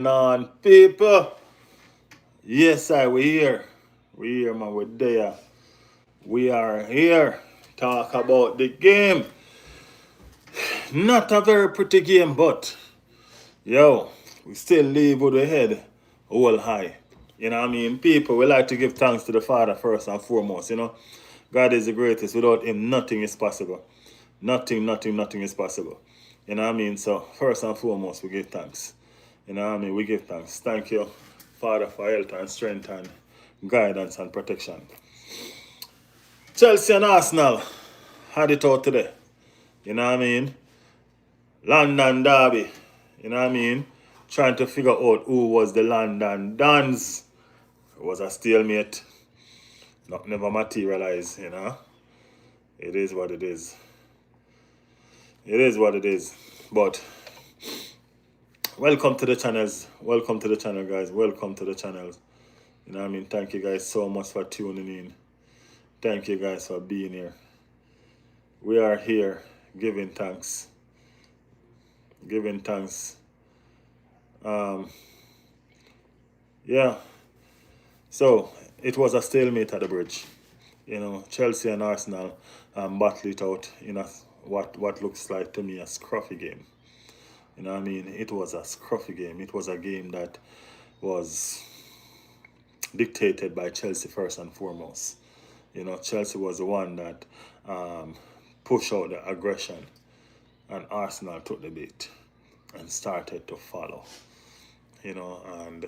On people. Yes, we here. We here, man. We're there. We are here. Talk about the game. Not a very pretty game, but yo, we still leave with the head all high. You know what I mean? People, we like to give thanks to the Father first and foremost, you know. God is the greatest. Without him, nothing is possible. Nothing is possible. You know what I mean? So first and foremost, we give thanks. You know what I mean? We give thanks. Thank you, Father, for health and strength and guidance and protection. Chelsea and Arsenal had it out today. You know what I mean? London Derby. You know what I mean? Trying to figure out who was the London Dons. It was a stalemate. Not never materialized, you know. It is what it is. It is what it is. But welcome to the channels. Welcome to the channel, guys. Welcome to the channels. You know what I mean? Thank you guys so much for tuning in. Thank you guys for being here. We are here giving thanks. Giving thanks. Yeah. So it was a stalemate at the bridge. You know, Chelsea and Arsenal battle it out in a what looks like to me a scruffy game. You know what I mean? It was a scruffy game. It was a game that was dictated by Chelsea first and foremost. You know, Chelsea was the one that pushed out the aggression, and Arsenal took the bait and started to follow. You know, and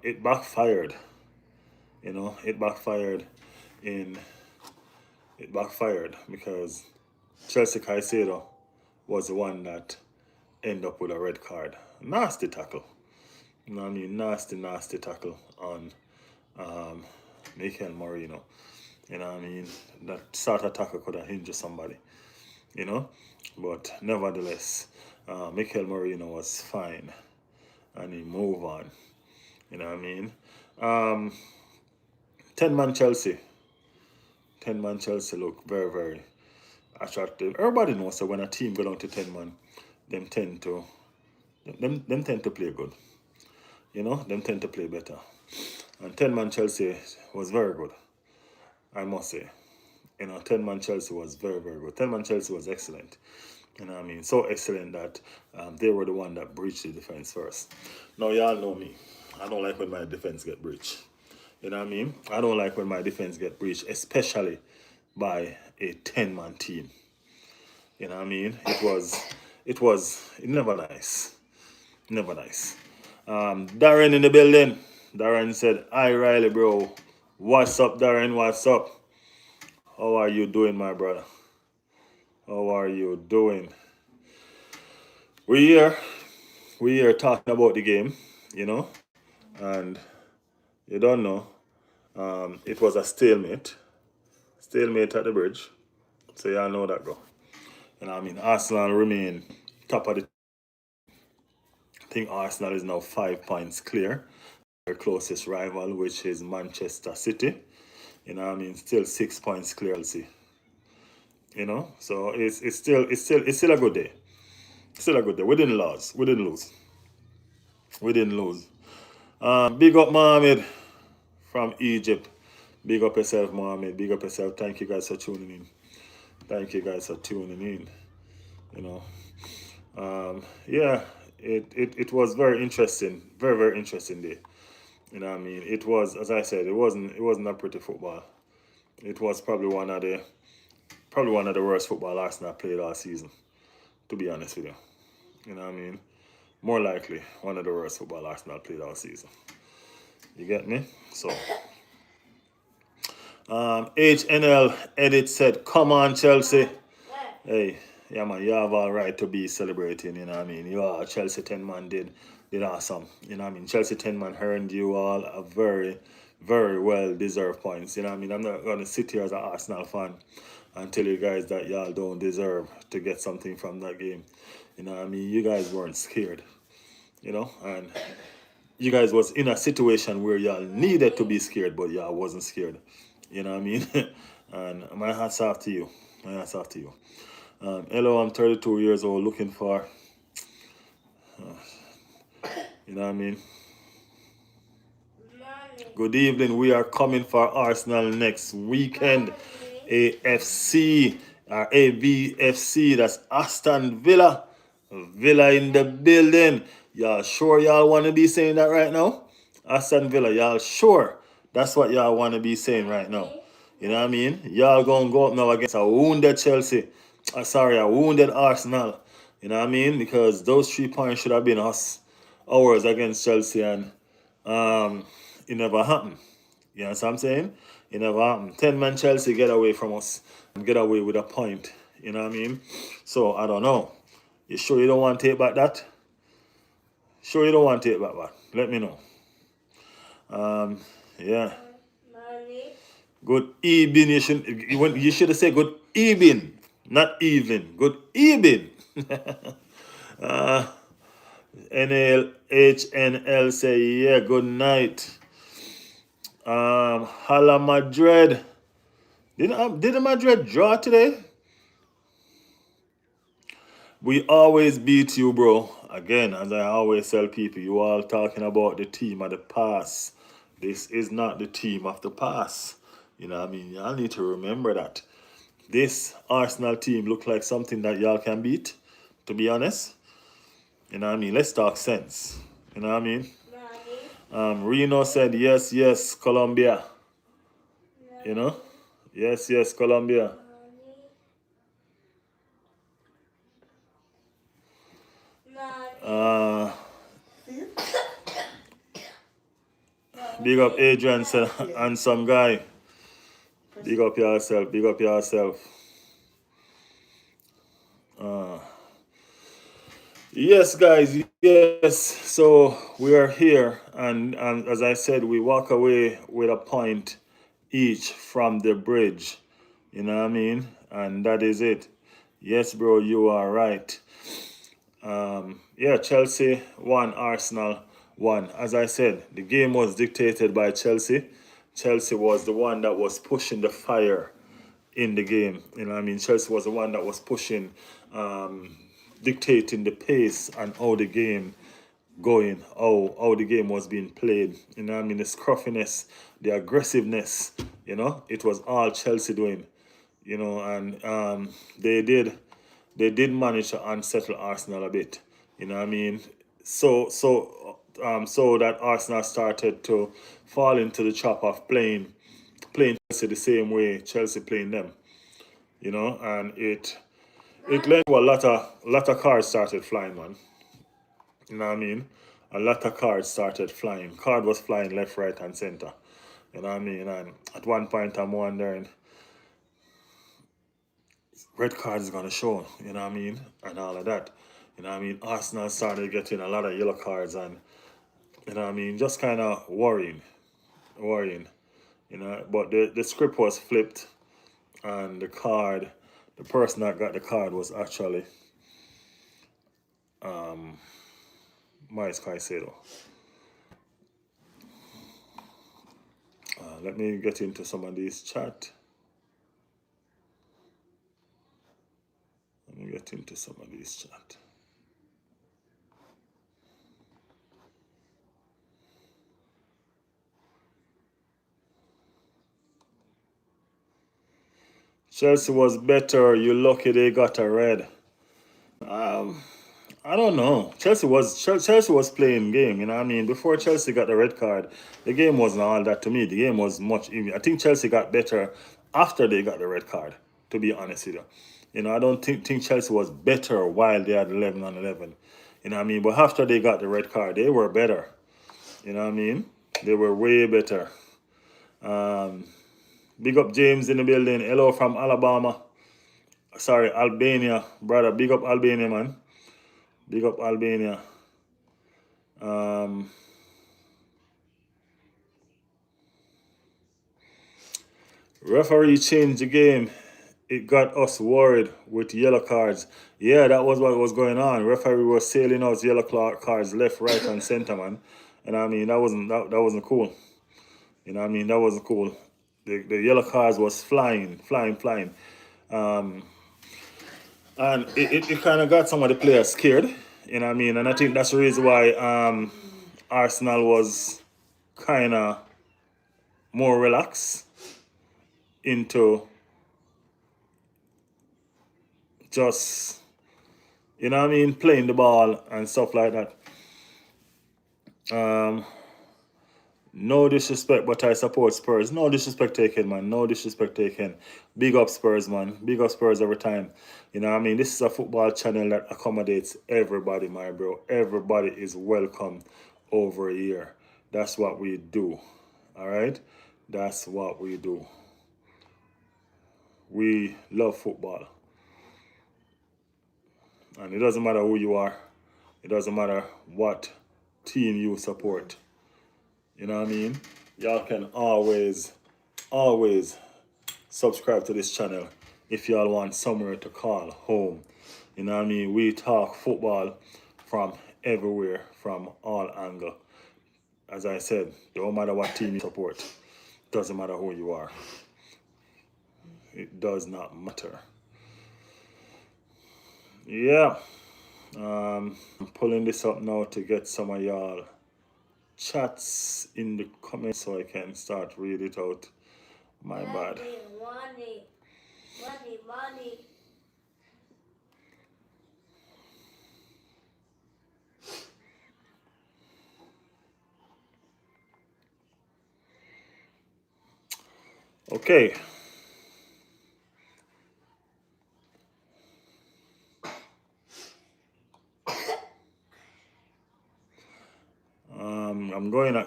it backfired. You know, it backfired because Chelsea Caicedo was the one that ended up with a red card. Nasty tackle. You know what I mean? Nasty tackle on Merino. You know what I mean? That sort of tackle could have injured somebody. You know? But nevertheless, Merino was fine. And he moved on. You know what I mean? 10-man Chelsea. 10-man Chelsea look very, very attractive. Everybody knows that when a team go down to 10-man, them tend to play good. You know, them tend to play better. And 10-man Chelsea was very good, I must say. You know, 10-man Chelsea was very, very good. 10-man Chelsea was excellent. You know what I mean? So excellent that they were the one that breached the defense first. Now, y'all know me. I don't like when my defense get breached. You know what I mean? I don't like when my defense get breached, especially by a 10-man team. You know what I mean? It never nice. Never nice. Darren in the building. Darren said, "Hi Riley, bro. What's up, Darren? What's up? How are you doing, my brother? How are you doing?" We here talking about the game, you know, and you don't know. It was a stalemate at the bridge. So y'all know that go. And I mean, Arsenal remain top of the. I think Arsenal is now 5 points clear. Their closest rival, which is Manchester City. You know what I mean? Still 6 points clear. You know, so it's still a good day. Still a good day. We didn't lose. We didn't lose. Big up Mohammed from Egypt. Big up yourself, Mohammed. Big up yourself. Thank you guys for tuning in. Thank you guys for tuning in. You know, yeah, it was very interesting, very interesting day. You know what I mean? It was, as I said, it wasn't a pretty football. It was probably one of the worst football Arsenal played all season. To be honest with you, you know what I mean? More likely one of the worst football Arsenal played all season. You get me? So, HNL Edit said, "Come on, Chelsea." Hey, yeah, man, you have all right to be celebrating, you know what I mean? You are Chelsea 10-man did awesome. You know what I mean? Chelsea 10-man earned you all a very, very well deserved points. You know what I mean? I'm not gonna sit here as an Arsenal fan and tell you guys that y'all don't deserve to get something from that game. You know what I mean? You guys weren't scared. You know, and you guys was in a situation where y'all needed to be scared, but y'all wasn't scared. You know what I mean? And my hats off to you. My hats off to you. Hello, I'm 32 years old, looking for You know what I mean? Good evening. We are coming for Arsenal next weekend. AFC or AVFC. That's Aston Villa. Villa in the building. Y'all sure y'all want to be saying that right now? Aston Villa, y'all sure that's what y'all want to be saying right now? You know what I mean? Y'all gonna go up now against a wounded Chelsea. Sorry, a wounded Arsenal. You know what I mean? Because those 3 points should have been ours against Chelsea, and it never happened. You know what I'm saying? It never happened. 10-man Chelsea get away from us and get away with a point. You know what I mean? So I don't know. You sure you don't want to take back that? Sure you don't want to take back that? Let me know. Yeah. Good evening. You should have said good evening, not even. Good evening. NLHNL say yeah. Good night. Hala Madrid. Did Madrid draw today? We always beat you, bro. Again, as I always tell people, you all talking about the team of the past. This is not the team of the past. You know what I mean? Y'all need to remember that. This Arsenal team look like something that y'all can beat, to be honest. You know what I mean? Let's talk sense. You know what I mean? Reno said, yes, yes, Colombia. You know? Yes, yes, Colombia. Big up Adrian and some guy. Big up yourself, big up yourself. Yes, guys, yes. So we are here, and as I said, we walk away with a point each from the bridge. You know what I mean? And that is it. Yes, bro, you are right. Yeah, Chelsea won, Arsenal won. As I said, the game was dictated by Chelsea. Chelsea was the one that was pushing the fire in the game. You know what I mean? Chelsea was the one that was pushing, dictating the pace and how the game going, how the game was being played. You know what I mean? The scruffiness, the aggressiveness, it was all Chelsea doing. And they did manage to unsettle Arsenal a bit. You know what I mean? So that Arsenal started to fall into the trap of playing Chelsea the same way Chelsea playing them. And it led to a lot of cards started flying, man. You know what I mean? A lot of cards started flying. Card was flying left, right, and center. You know what I mean? And at one point, I'm wondering, red card is gonna show. You know what I mean? And all of that. You know what I mean? Arsenal started getting a lot of yellow cards, and you know what I mean, just kind of worrying. But the script was flipped, and the person that got the card was actually Caicedo. Let me get into some of these chat. Chelsea was better. You lucky they got a red. I don't know. Chelsea was playing game. You know what I mean? Before Chelsea got the red card, the game wasn't all that to me. The game was much. I think Chelsea got better after they got the red card. To be honest with you, I don't think Chelsea was better while they had 11-on-11. You know what I mean? But after they got the red card, they were better. You know what I mean? They were way better. Big up James in the building. Hello from Alabama. Sorry, Albania, brother. Big up Albania, man. Big up Albania. Referee changed the game. It got us worried with yellow cards. Yeah, that was what was going on. Referee was sailing out yellow cards left, right, and center, man. And I mean, that wasn't cool. You know what I mean? That wasn't cool. The yellow cards was flying. And it kind of got some of the players scared. You know what I mean? And I think that's the reason why Arsenal was kind of more relaxed into just, you know what I mean, playing the ball and stuff like that. No disrespect, but I support Spurs. No disrespect taken, man. No disrespect taken. Big up Spurs, man. Big up Spurs every time. You know what I mean? This is a football channel that accommodates everybody, my bro. Everybody is welcome over here. That's what we do. All right? That's what we do. We love football. And it doesn't matter who you are. It doesn't matter what team you support. You know what I mean? Y'all can always subscribe to this channel if y'all want somewhere to call home. You know what I mean? We talk football from everywhere, from all angles. As I said, don't matter what team you support. Doesn't matter who you are. It does not matter. Yeah. I'm pulling this up now to get some of y'all chats in the comments so I can start read it out. My bad. Money. Okay.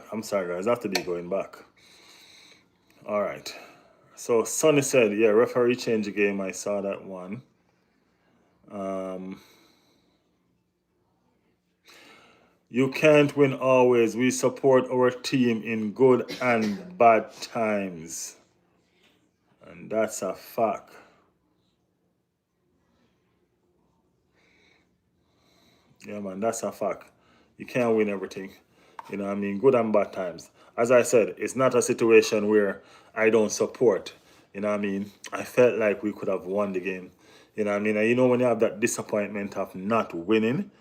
I'm sorry guys, I have to be going back. All right. So Sonny said, yeah, referee changed the game. I saw that one. You can't win always. We support our team in good and bad times. And that's a fact. Yeah, man, that's a fact. You can't win everything. You know what I mean? Good and bad times. As I said, it's not a situation where I don't support. You know what I mean? I felt like we could have won the game. You know what I mean? And you know when you have that disappointment of not winning,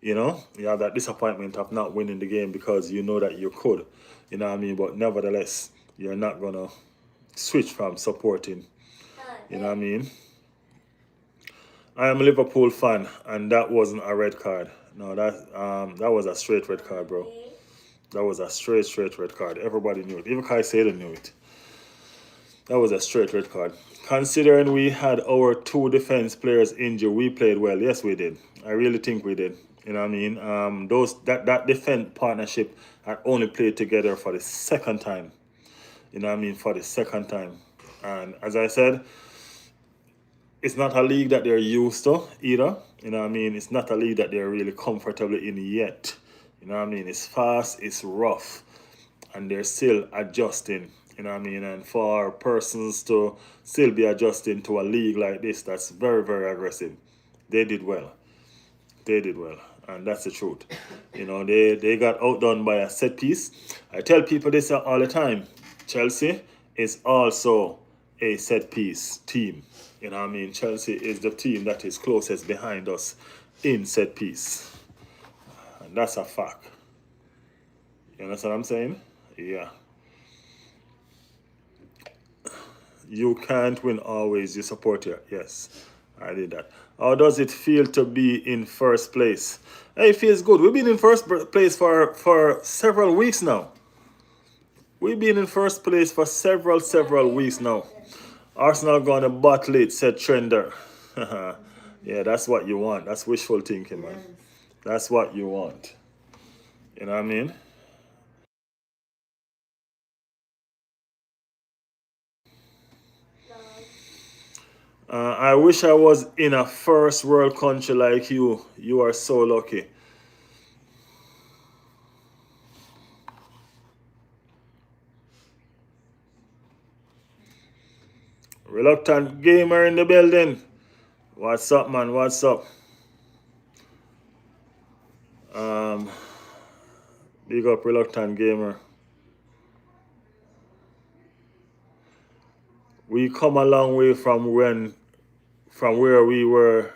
you know, you have that disappointment of not winning the game because you know that you could. You know what I mean? But nevertheless, you're not going to switch from supporting. You know what I mean? I am a Liverpool fan, and that wasn't a red card. No, that was a straight red card, bro. That was a straight red card. Everybody knew it. Even Caicedo knew it. That was a straight red card. Considering we had our two defense players injured, we played well. Yes, we did. I really think we did. You know what I mean? That defense partnership had only played together for the second time. You know what I mean? For the second time. And as I said, it's not a league that they're used to either. You know what I mean? It's not a league that they're really comfortable in yet. You know what I mean? It's fast, it's rough, and they're still adjusting. You know what I mean? And for persons to still be adjusting to a league like this that's very aggressive, they did well. They did well. And that's the truth. You know, they got outdone by a set piece. I tell people this all the time. Chelsea is also a set piece team. You know what I mean? Chelsea is the team that is closest behind us in set piece. And that's a fact. You understand what I'm saying? Yeah. You can't win always. You support your. Yes, I did that. How does it feel to be in first place? Hey, it feels good. We've been in first place for several weeks now. We've been in first place for several weeks now. Arsenal gonna bottle it, said Trender. Yeah, that's what you want. That's wishful thinking, man. That's what you want. You know what I mean? I wish I was in a first world country like you. You are so lucky. Reluctant gamer in the building. What's up, man? What's up? Big up, reluctant gamer. We come a long way from where we were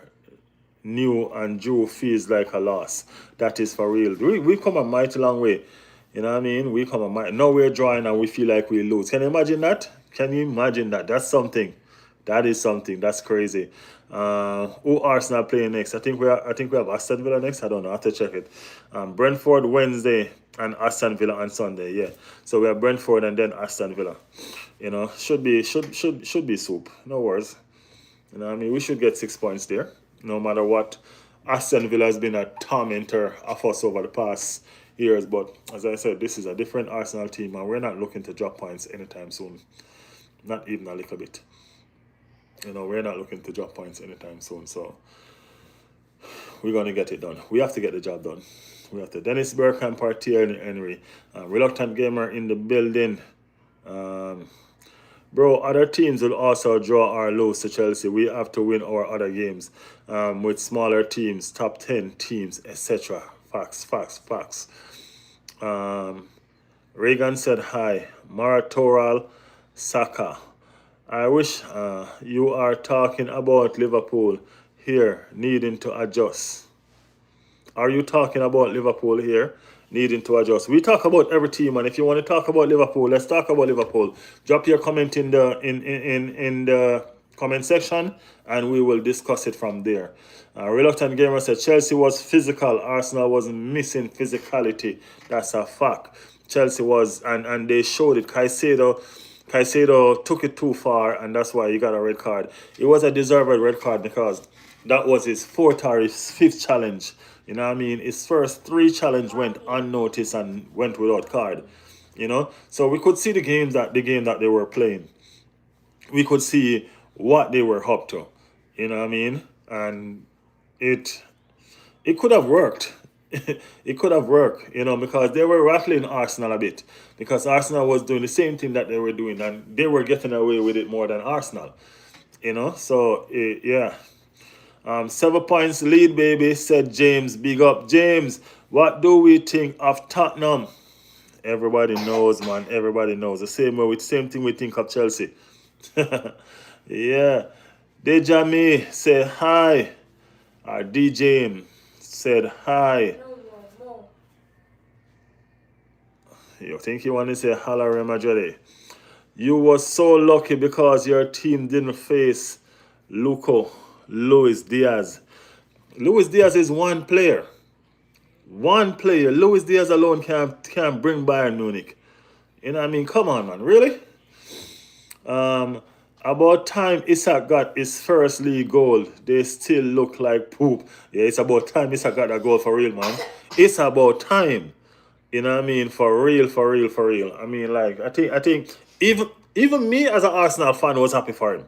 new and Drew feels like a loss. That is for real. We come a mighty long way. You know what I mean? We come a mighty. Now we're drawing and we feel like we lose. Can you imagine that? Can you imagine that? That's something. That is something. That's crazy. Who Arsenal playing next? I think we have Aston Villa next. I don't know. I have to check it. Brentford Wednesday and Aston Villa on Sunday. Yeah. So we have Brentford and then Aston Villa. You know, should be soup. No worries. You know what I mean? We should get 6 points there. No matter what. Aston Villa has been a tormentor of us over the past years. But as I said, this is a different Arsenal team and we're not looking to drop points anytime soon. Not even a little bit. You know, we're not looking to drop points anytime soon. So we're going to get it done. We have to get the job done. We have to. Dennis Bergkamp, Partier, and Henry. Reluctant Gamer in the building. Bro, other teams will also draw or lose to Chelsea. We have to win our other games with smaller teams, top 10 teams, etc. Facts. Reagan said hi. Maratoral Saka. I wish you are talking about Liverpool here needing to adjust. Are you talking about Liverpool here needing to adjust? We talk about every team, and if you want to talk about Liverpool, let's talk about Liverpool. Drop your comment in the comment section, and we will discuss it from there. Reluctant Gamer said Chelsea was physical. Arsenal was missing physicality. That's a fact. Chelsea was, and they showed it. Caicedo took it too far, and that's why he got a red card. It was a deserved red card because that was his fourth or his fifth challenge. You know what I mean? His first 3 challenge went unnoticed and went without card. You know? So we could see the game that they were playing. We could see what they were up to. You know what I mean? And it could have worked. It could have worked, you know, because they were rattling Arsenal a bit. Because Arsenal was doing the same thing that they were doing, and they were getting away with it more than Arsenal. You know, so yeah. 7 points lead, baby, said James. Big up, James. What do we think of Tottenham? Everybody knows, man. Everybody knows. The same thing we think of Chelsea. Yeah. Dejami say hi. DJ said hi. You think you want to say hello, Real Madrid? You were so lucky because your team didn't face Luis Diaz. Luis Diaz is one player. One player. Luis Diaz alone can't bring Bayern Munich. You know what I mean? Come on, man. Really? About time Isak got his first league goal. They still look like poop. Yeah, it's about time Isak got a goal for real, man. It's about time. You know what I mean? For real. I mean, like, I think even me as an Arsenal fan was happy for him.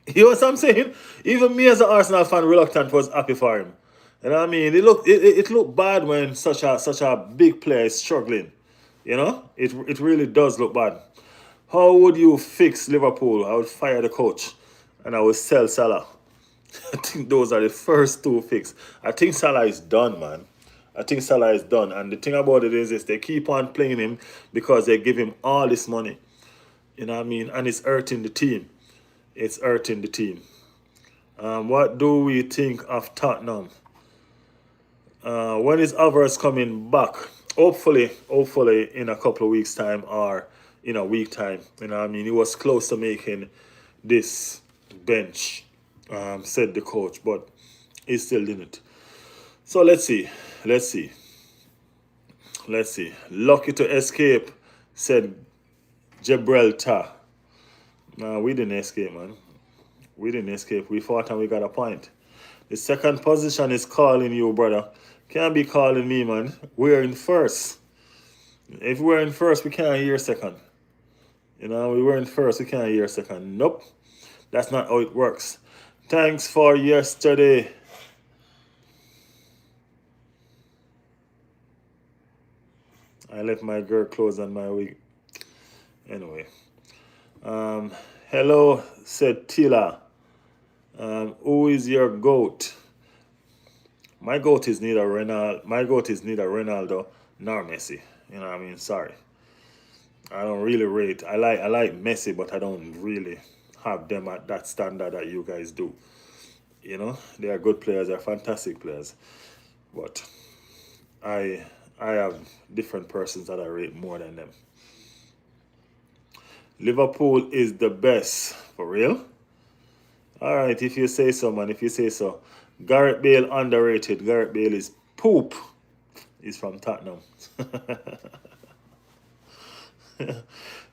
You know what I'm saying? Even me as an Arsenal fan, reluctant was happy for him. You know what I mean? It looked bad when such a big player is struggling. You know? It really does look bad. How would you fix Liverpool? I would fire the coach and I would sell Salah. I think those are the first 2 fixes. I think Salah is done, man. I think Salah is done. And the thing about it is this, they keep on playing him because they give him all this money. You know what I mean? And it's hurting the team. It's hurting the team. What do we think of Tottenham? When is Havertz coming back? Hopefully in a couple of weeks' time or in a week time. You know what I mean? He was close to making this bench, said the coach, but he still didn't. So let's see. Lucky to escape, said Gibraltar. No, we didn't escape, man. We didn't escape. We fought and we got a point. The second position is calling you, brother. Can't be calling me, man. We're in first. If we're in first, we can't hear second. You know, we were in first, we can't hear second. Nope. That's not how it works. Thanks for yesterday. I left my girl clothes on my wig. Anyway. Hello, said Tila. Who is your GOAT? My GOAT is neither Ronaldo nor Messi. You know what I mean? Sorry. I don't really rate. I like Messi, but I don't really have them at that standard that you guys do. You know, they are good players, they're fantastic players. But I I have different persons that I rate more than them. Liverpool is the best. For real? Alright, if you say so, man, if you say so. Gareth Bale underrated. Gareth Bale is poop. He's from Tottenham.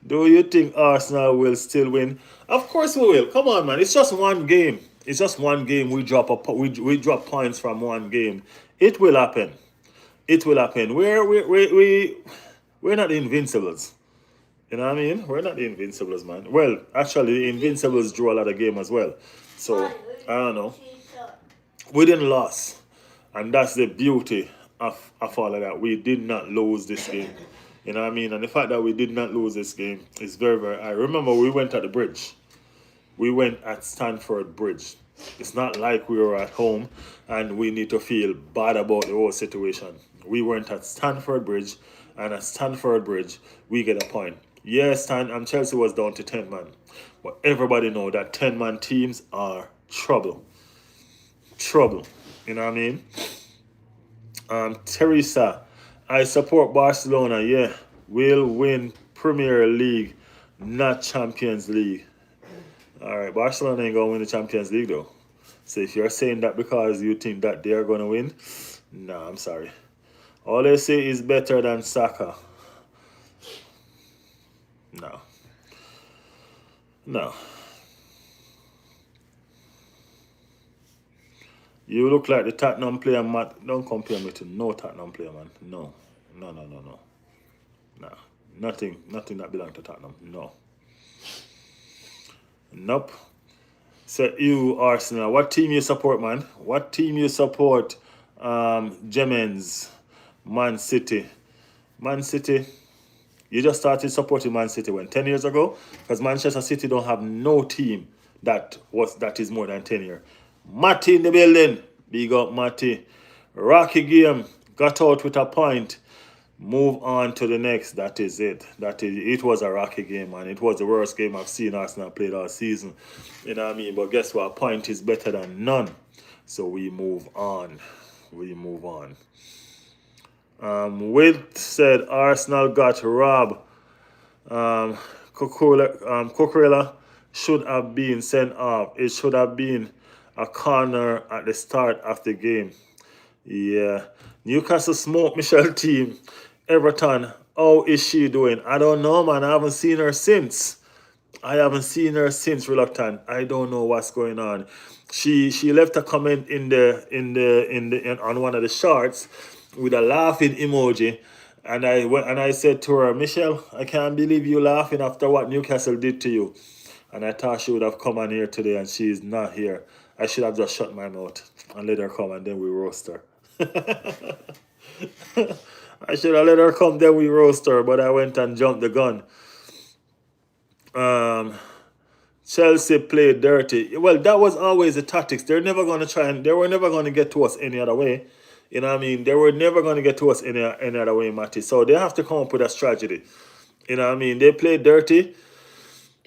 Do you think Arsenal will still win? Of course we will. Come on, man. It's just one game. It's just one game. We drop points from one game. It will happen. It will happen. We're not the Invincibles. You know what I mean? We're not the Invincibles, man. Well, actually, the Invincibles drew a lot of game as well. So I don't know. We didn't lose, and that's the beauty of all of that. We did not lose this game. You know what I mean? And the fact that we did not lose this game is very, very. I remember we went at the bridge. We went at Stamford Bridge. It's not like we were at home and we need to feel bad about the whole situation. We went at Stamford Bridge, and at Stamford Bridge, we get a point. Yes, Chelsea was down to 10 man, but everybody know that 10-man teams are trouble. Trouble. You know what I mean? Teresa, I support Barcelona. Yeah, we'll win Premier League, not Champions League. All right, Barcelona ain't gonna win the Champions League though. So if you're saying that because you think that they're gonna win, nah, I'm sorry. All they say is better than Saka. No, no. You look like the Tottenham player, Matt. Don't compare me to no Tottenham player, man. No, no, no, no, no. No, nothing that belongs to Tottenham. No, nope. So you Arsenal, what team you support, man? What team you support? Gemens, Man City, Man City. You just started supporting Man City when 10 years ago, because Manchester City don't have no team that is more than 10 years. Matty in the building, big up Matty. Rocky game, got out with a point. Move on to the next. That is it. It was a rocky game, man. It was the worst game I've seen Arsenal played all season. You know what I mean? But guess what? A point is better than none. So we move on. We move on. With said Arsenal got robbed. Cucurella should have been sent off. It should have been a corner at the start of the game. Yeah. Newcastle smoked Michelle team. Everton, how is she doing? I don't know, man. I haven't seen her since. Reluctant. I don't know what's going on. She left a comment on one of the shorts with a laughing emoji, and I said to her, Michelle, I can't believe you laughing after what Newcastle did to you. And I thought she would have come on here today, and she is not here. I should have just shut my mouth and let her come, and then we roast her. I should have let her come, then we roast her, but I went and jumped the gun. Chelsea played dirty. Well, that was always the tactics. They were never going to get to us any other way. You know what I mean? They were never going to get to us any other way, Matty. So they have to come up with a strategy. You know what I mean? They played dirty.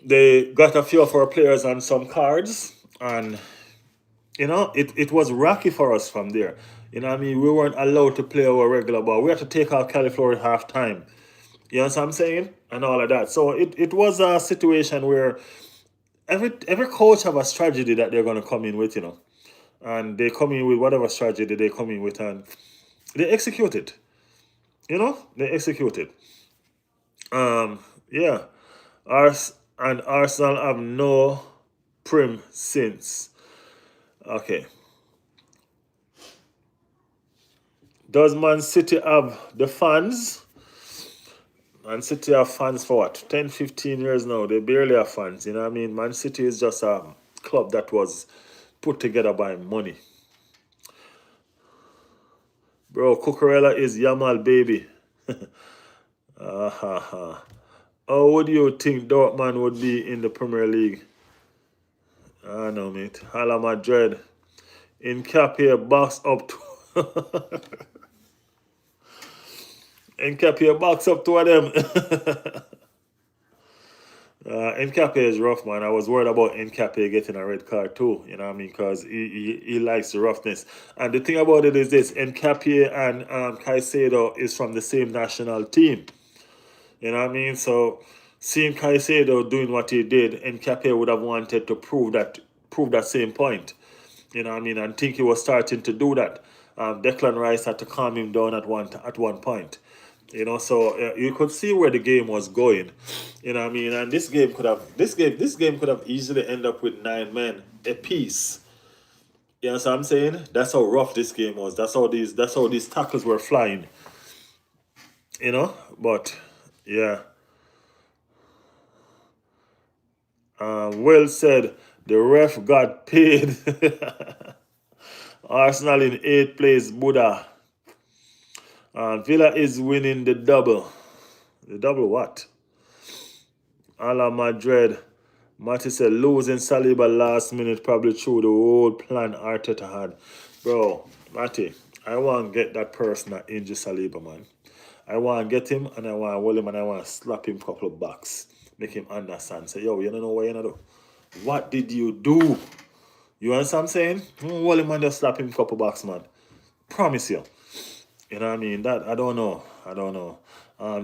They got a few of our players on some cards, and it was rocky for us from there. You know what I mean? We weren't allowed to play our regular ball. We had to take out Califloor at half time. You know what I'm saying? And all of that. So it was a situation where every coach have a strategy that they're going to come in with, And they come in with whatever strategy they come in with, and they execute it. They execute it. Yeah. And Arsenal have no prim since. Okay. Does Man City have the fans? Man City have fans for what? 10, 15 years now. They barely have fans. You know what I mean? Man City is just a club that was put together by money. Bro, Cucurella is Yamal baby. How would you think Dortmund would be in the Premier League? I know, mate. Hala Madrid. In cap here, box up to... In cap here, box up to them. Nkapé is rough, man. I was worried about Nkapé getting a red card too. You know what I mean? Because he likes the roughness. And the thing about it is this: Nkapé and Caicedo is from the same national team. You know what I mean? So seeing Caicedo doing what he did, Nkapé would have wanted to prove that same point. You know what I mean? And think he was starting to do that. Declan Rice had to calm him down at one point. You know, so you could see where the game was going. You know what I mean? And this game could have easily ended up with 9 men apiece. You know what I'm saying? That's how rough this game was. That's how these tackles were flying. You know? But yeah. Will said the ref got paid. Arsenal in 8th place, Buddha. Villa is winning the double. The double what? Ala Madrid. Matty said losing Saliba last minute probably threw the whole plan Arteta had. Bro, Matty, I want to get that person that injured Saliba, man. I want to get him and I want to hold him and I want to slap him a couple of bucks. Make him understand. Say, yo, you don't know what you do. What did you do? You understand what I'm saying? Hold him and just slap him a couple bucks, man. Promise you. You know what I mean? That I don't know. I don't know.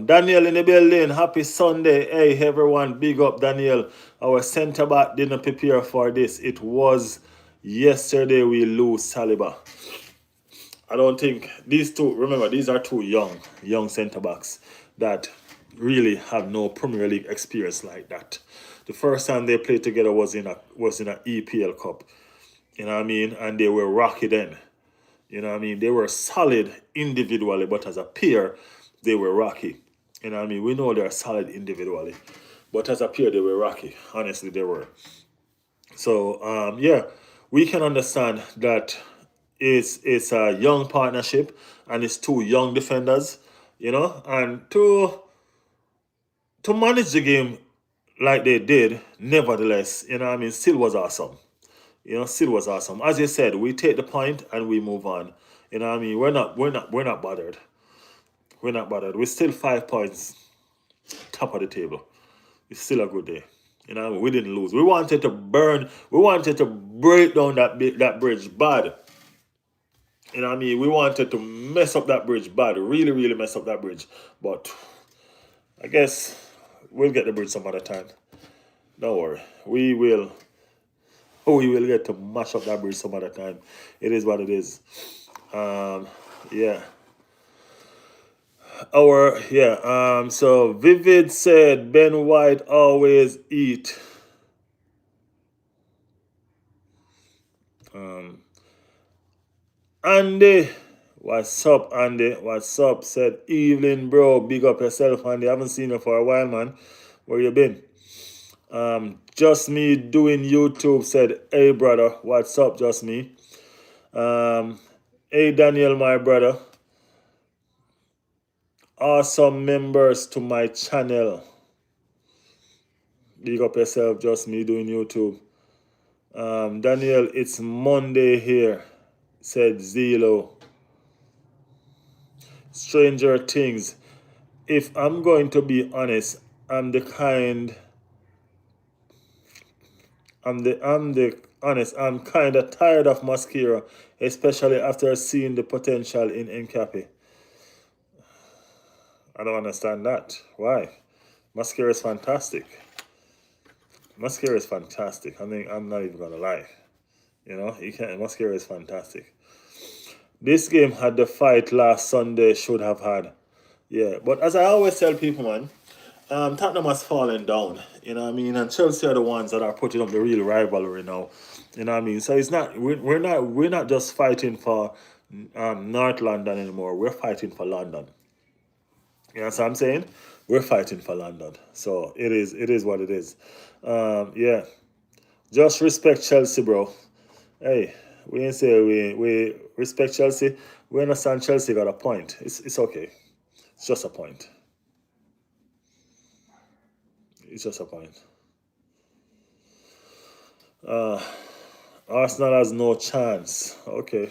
Daniel in the building. Happy Sunday. Hey everyone, big up Daniel. Our centre back didn't prepare for this. It was yesterday we lose Saliba. I don't think these two. Remember, these are two young centre backs that really have no Premier League experience like that. The first time they played together was in a EPL Cup. You know what I mean? And they were rocky then. You know what I mean? They were solid individually, but as a pair, they were rocky. You know what I mean? We know they're solid individually, but as a pair, they were rocky. Honestly, they were. So, yeah, we can understand that it's a young partnership and it's two young defenders, you know, and to manage the game like they did, nevertheless, you know what I mean, still was awesome. You know, still was awesome. As you said, we take the point and we move on. You know what I mean? We're not bothered. We're not bothered. We're still 5 points top of the table. It's still a good day. You know, we didn't lose. We wanted to break down that bridge bad. You know what I mean? We wanted to mess up that bridge bad. Really, really mess up that bridge. But I guess we'll get the bridge some other time. Don't worry. We will get to mash up that bridge some other time. It is what it is. Yeah. So Vivid said Ben White always eat. Andy, what's up, Andy? What's up? Said Evelyn, bro. Big up yourself, Andy. Haven't seen you for a while, man. Where you been? Just me doing YouTube. Said, hey brother, what's up? Just me. Hey Daniel, my brother. Awesome members to my channel. Big up yourself. Just me doing YouTube. Daniel, it's Monday here. Said Zelo. Stranger Things. If I'm going to be honest, I'm kind of tired of Mascara, especially after seeing the potential in Nkapé. I don't understand that. Why? Mascara is fantastic. Mascara is fantastic. I mean, I'm not even gonna lie. You know, Mascara is fantastic. This game had the fight last Sunday should have had. Yeah, but as I always tell people, man, Tottenham has fallen down. You know what I mean? And Chelsea are the ones that are putting up the real rivalry now. You know what I mean? So it's not we're not just fighting for North London anymore. We're fighting for London. You know what I'm saying? We're fighting for London. So it is what it is. Yeah. Just respect Chelsea, bro. Hey, we ain't say we respect Chelsea. We understand Chelsea got a point. It's okay. It's just a point. It's just a point. Arsenal has no chance. Okay.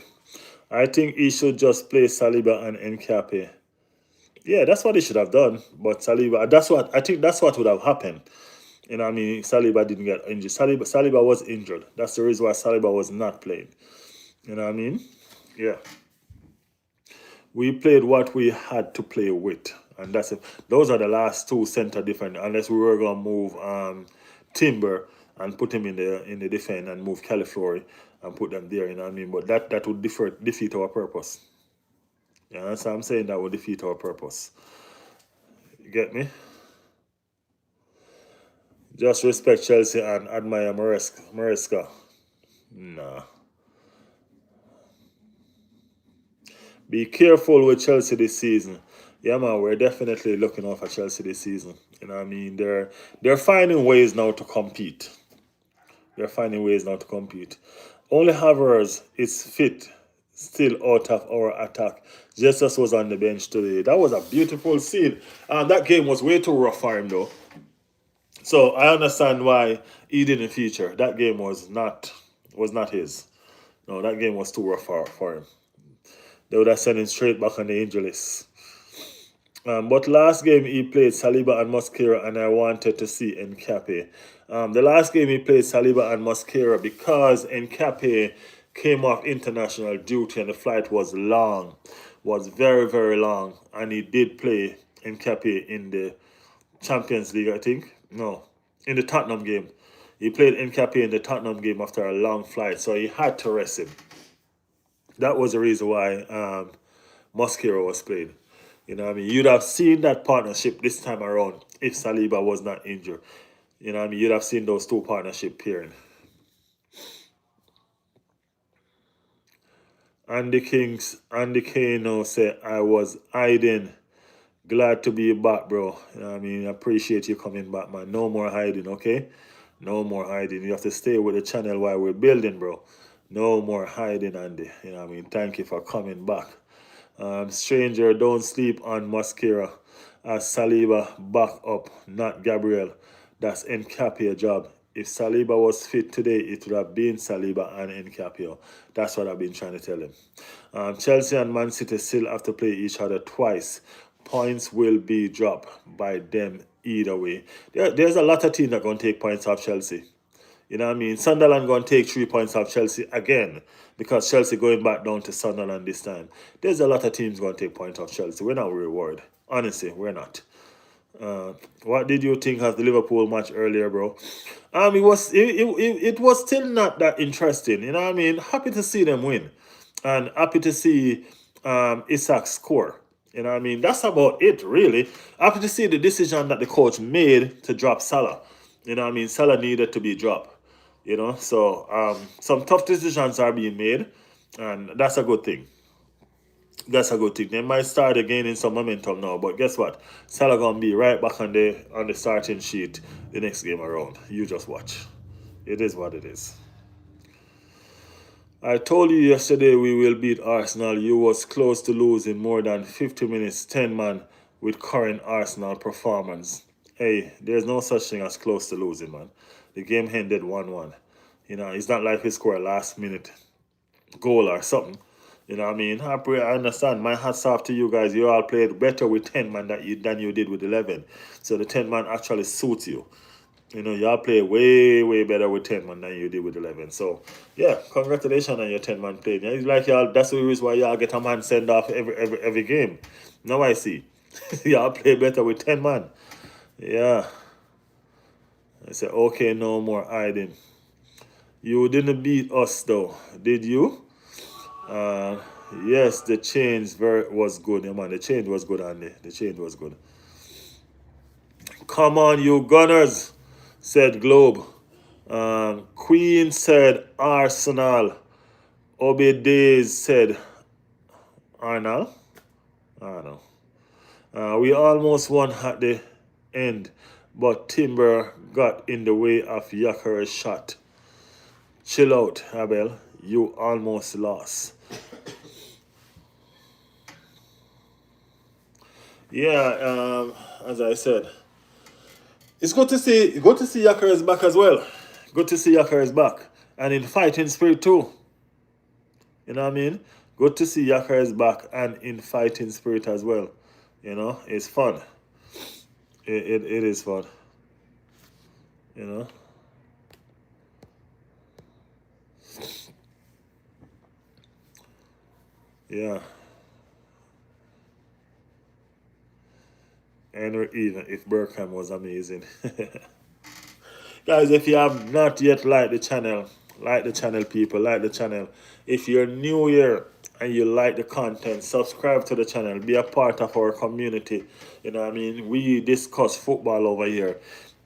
I think he should just play Saliba and Nkapé. Yeah, that's what he should have done. But Saliba, that's what I think. That's what would have happened. You know what I mean? Saliba didn't get injured. Saliba was injured. That's the reason why Saliba was not playing. You know what I mean? Yeah. We played what we had to play with. And that's it. Those are the last two center defend, unless we were gonna move Timber and put him in the defend and move Califlori and put them there, you know what I mean? But that would defeat our purpose. Yeah, that's what I'm saying, that would defeat our purpose. You get me? Just respect Chelsea and admire Maresca. Nah. Be careful with Chelsea this season. Yeah, man, we're definitely looking out for Chelsea this season. You know what I mean? They're finding ways now to compete. They're finding ways now to compete. Only Havertz is fit still out of our attack. Jesus was on the bench today. That was a beautiful scene. That game was way too rough for him though. So I understand why he didn't feature. That game was not his. No, that game was too rough for him. They would have sent him straight back on the injury list. But last game he played Saliba and Mosquera, and I wanted to see Nkape. The last game he played Saliba and Mosquera because Nkape came off international duty and the flight was long, was very, very long. And he did play Nkape in the Champions League, I think. No, in the Tottenham game. He played Nkape in the Tottenham game after a long flight, so he had to rest him. That was the reason why Mosquera was played. You know what I mean? You'd have seen that partnership this time around if Saliba was not injured. You know what I mean? You'd have seen those two partnership pairing. Andy Kano said, I was hiding. Glad to be back, bro. You know what I mean? I appreciate you coming back, man. No more hiding, okay? No more hiding. You have to stay with the channel while we're building, bro. No more hiding, Andy. You know what I mean? Thank you for coming back. Stranger, don't sleep on Mosquera. As Saliba back up, not Gabriel. That's Nkapia job. If Saliba was fit today, it would have been Saliba and Nkapia. That's what I've been trying to tell him. Chelsea and Man City still have to play each other twice. Points will be dropped by them either way. There's a lot of teams that are going to take points off Chelsea. You know what I mean? Sunderland going to take 3 points off Chelsea again because Chelsea going back down to Sunderland this time. There's a lot of teams going to take points off Chelsea. We're not rewarded. Honestly, we're not. What did you think of the Liverpool match earlier, bro? It was still not that interesting. You know what I mean? Happy to see them win, and happy to see Isak score. You know what I mean? That's about it, really. Happy to see the decision that the coach made to drop Salah. You know what I mean? Salah needed to be dropped. You know, so some tough decisions are being made, and that's a good thing. That's a good thing. They might start gaining some momentum now, but guess what? Salah gonna be right back on the starting sheet the next game around. You just watch. It is what it is. I told you yesterday we will beat Arsenal. You was close to losing more than 50 minutes, 10 man with current Arsenal performance. Hey, there's no such thing as close to losing, man. The game ended 1-1. You know, it's not like we scored a last minute goal or something. You know what I mean? I understand. My hats off to you guys. You all played better with 10 man than you did with 11. So the 10 man actually suits you. You know, y'all play way, way better with 10 man than you did with 11. So, yeah, congratulations on your 10 man play. It's like y'all, that's the reason why y'all get a man send off every game. Now I see. Y'all play better with 10 man. Yeah. I said, okay, no more hiding. You didn't beat us though, did you? Yes, the change was good, yeah, man. The change was good, Andy. The change was good. Come on, you Gunners, said Globe. Queen said Arsenal. Obedays said Arsenal. I don't know. We almost won at the end, but Timber got in the way of Yaka's shot. Chill out, Abel. You almost lost. Yeah, as I said, it's good to see Yaka is back as well. Good to see Yaka is back, and in fighting spirit too. You know what I mean? Good to see Yaka is back and in fighting spirit as well. You know, it's fun. It is fun. You know? Yeah. And even if Burkham was amazing. Guys, if you have not yet like the channel, people, like the channel. If you're new here and you like the content, subscribe to the channel, be a part of our community. You know what I mean? We discuss football over here.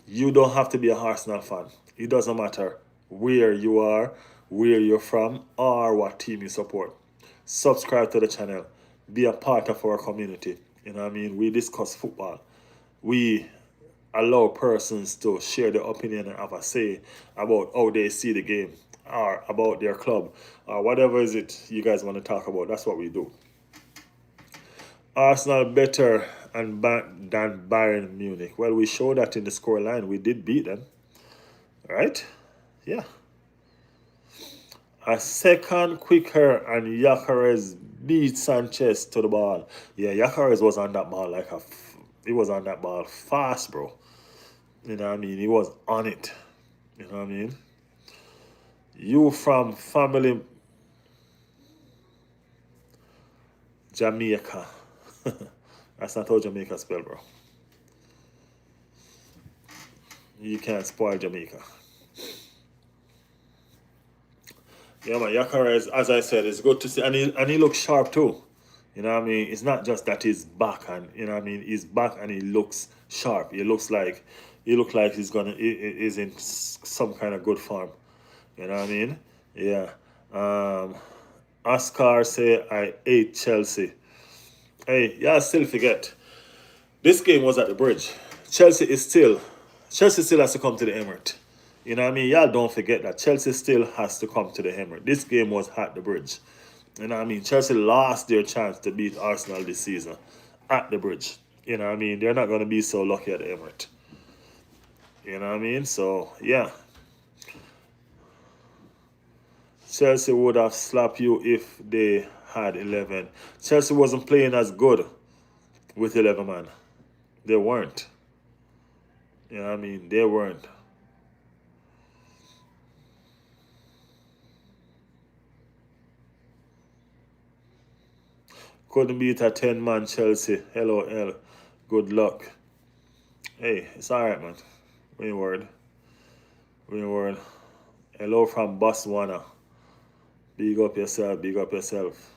You don't have to be a Arsenal fan. It doesn't matter where you are, where you're from, or what team you support. Subscribe to the channel, be a part of our community. You know what I mean? We discuss football. We allow persons to share their opinion and have a say about how they see the game or about their club or whatever is it you guys want to talk about. That's what we do. Arsenal better than Bayern Munich. Well, we showed that in the scoreline. We did beat them, right? Yeah. A second quicker and Yacarez beat Sanchez to the ball. Yeah, Yacarez was on that ball he was on that ball fast, bro. You know what I mean? He was on it. You know what I mean? You from family Jamaica. That's not how Jamaica spell, bro. You can't spoil Jamaica. Yeah, man, Yakara is, as I said, it's good to see, and he looks sharp too. You know what I mean? It's not just that he's back, and you know what I mean. He's back and he looks sharp. He looks like he's in some kind of good form. You know what I mean? Yeah. Um, Oscar say I ate Chelsea. Hey, y'all still forget. This game was at the bridge. Chelsea still has to come to the Emirates. You know what I mean? Y'all don't forget that Chelsea still has to come to the Emirates. This game was at the bridge. You know what I mean? Chelsea lost their chance to beat Arsenal this season at the bridge. You know what I mean? They're not going to be so lucky at the Emirates. You know what I mean? So, yeah. Chelsea would have slapped you if they had 11. Chelsea wasn't playing as good with 11 man. They weren't. You know what I mean? They weren't. Couldn't beat a 10-man Chelsea. LOL. Good luck. Hey, it's alright, man. We ain't worried. We ain't worried. Hello from Botswana. Big up yourself. Big up yourself.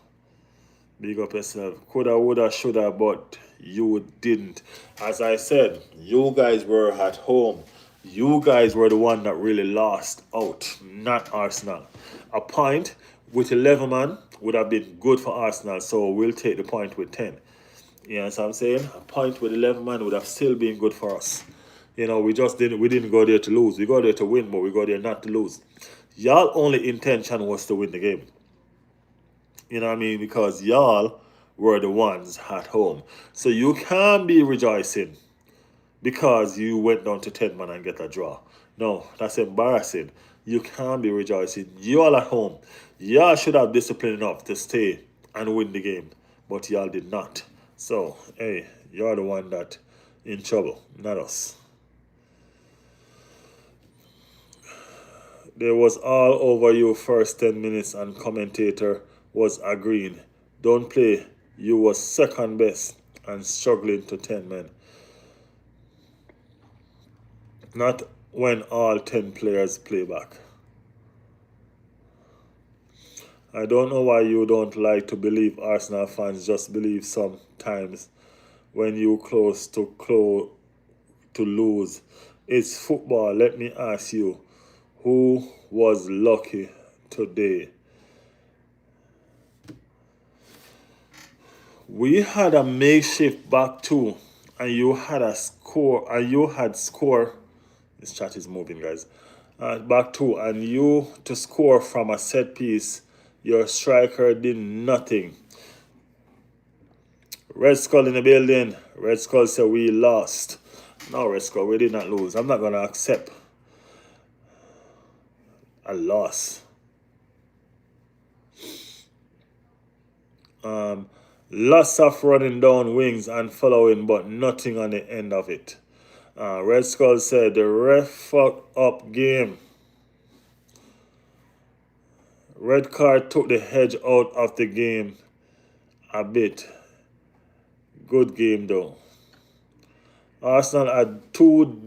Big up yourself. Coulda, woulda, shoulda, but you didn't. As I said, you guys were at home. You guys were the one that really lost out, not Arsenal. A point with 11 man would have been good for Arsenal, so we'll take the point with 10. You know what I'm saying? A point with 11 man would have still been good for us. You know, we didn't go there to lose. We go there to win, but we go there not to lose. Y'all only intention was to win the game. You know what I mean? Because y'all were the ones at home. So you can't be rejoicing because you went down to 10 man and get a draw. No, that's embarrassing. You can't be rejoicing. Y'all at home. Y'all should have discipline enough to stay and win the game. But y'all did not. So, hey, you're the one that in trouble, not us. They was all over you first 10 minutes and commentator was agreeing. Don't play. You was second best and struggling to 10 men. Not when all 10 players play back. I don't know why you don't like to believe Arsenal fans just believe sometimes when you to lose. It's football. Let me ask you, who was lucky today? We had a makeshift back two, and you had a score, and you had score. This chat is moving, guys. Back two, and you to score from a set piece. Your striker did nothing. Red Skull in the building. Red Skull said we lost. No, Red Skull, we did not lose. I'm not gonna accept a loss. Lots of running down wings and following, but nothing on the end of it. Red Skull said the ref fucked up game. Red card took the hedge out of the game a bit. Good game though. Arsenal had two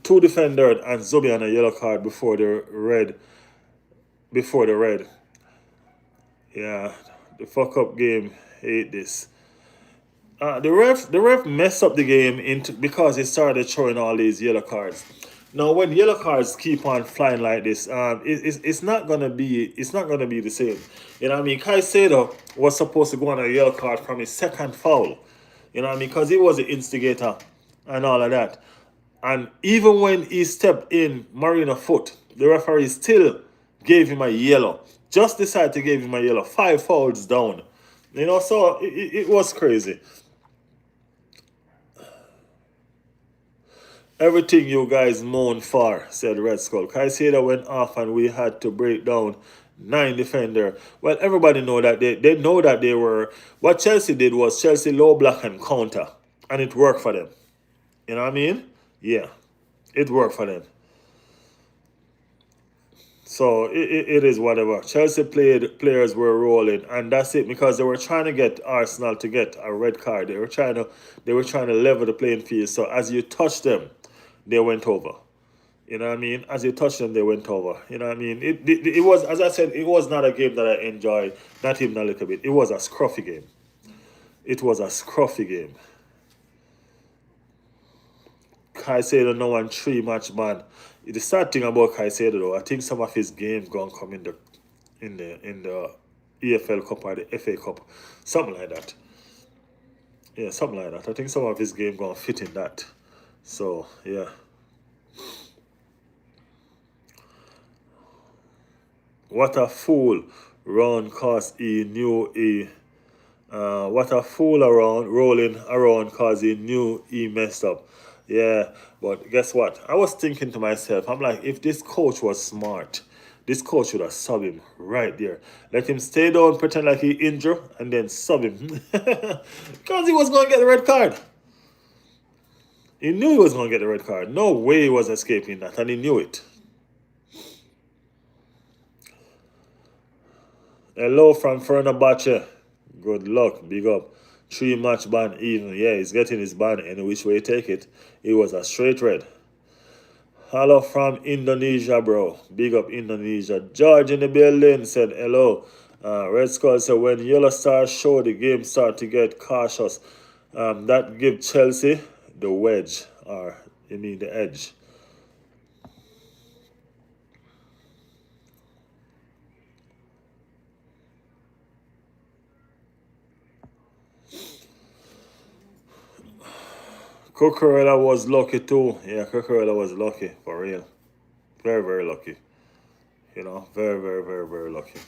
defenders and Zubi on a yellow card before the red. Before the red. Yeah, the fuck up game. Hate this. The ref messed up the game because he started showing all these yellow cards. Now, when yellow cards keep on flying like this, it's not gonna be the same. You know what I mean? Caicedo was supposed to go on a yellow card from his second foul. You know what I mean? Because he was the instigator and all of that. And even when he stepped in Merino foot, the referee still gave him a yellow. Just decided to give him a yellow. 5 fouls down. You know, so it was crazy. Everything you guys moan for, said Red Skull. Caicedo went off and we had to break down 9 defender. Well, everybody know that they know that they were. What Chelsea did was Chelsea low block and counter, and it worked for them. You know what I mean? Yeah, it worked for them. So it is whatever. Chelsea players were rolling, and that's it because they were trying to get Arsenal to get a red card. They were trying to level the playing field. So as you touch them, they went over. You know what I mean? As you touch them, they went over. You know what I mean? It was, as I said, it was not a game that I enjoyed, not even a little bit. It was a scruffy game. It was a scruffy game. Caicedo now on 3 match ban. The sad thing about Caicedo though, I think some of his games gonna come in the EFL Cup or the FA Cup, something like that. Yeah, something like that. I think some of his game gonna fit in that. So yeah. What a fool round cause he knew he what a fool around rolling around cause he knew he messed up. Yeah, but guess what? I was thinking to myself, I'm like, if this coach was smart, this coach should have sub him right there. Let him stay down, pretend like he injured, and then sub him. Because he was going to get the red card. He knew he was going to get the red card. No way he was escaping that, and he knew it. Hello from Fenerbahce. Good luck, big up. 3 match ban even. Yeah, he's getting his ban any which way you take it. It was a straight red. Hello from Indonesia, bro. Big up Indonesia. George in the building said hello. Red Skull said when Yellow Stars show the game start to get cautious. That give Chelsea the wedge, or you mean the edge. Cucurella was lucky too. Yeah, Cucurella was lucky, for real. Very, very lucky. You know, very, very, very, very lucky.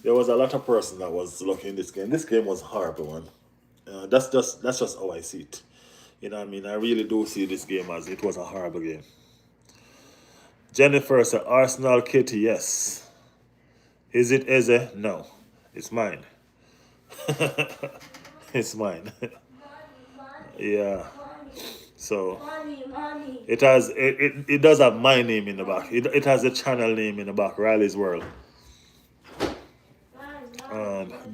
There was a lot of person that was lucky in this game. This game was a horrible one. That's just how I see it. You know what I mean? I really do see this game as it was a horrible game. Jennifer said Arsenal kit, yes. Is it Eze? No. It's mine. It's mine. Yeah. So it does have my name in the back. It has the channel name in the back, Riley's World.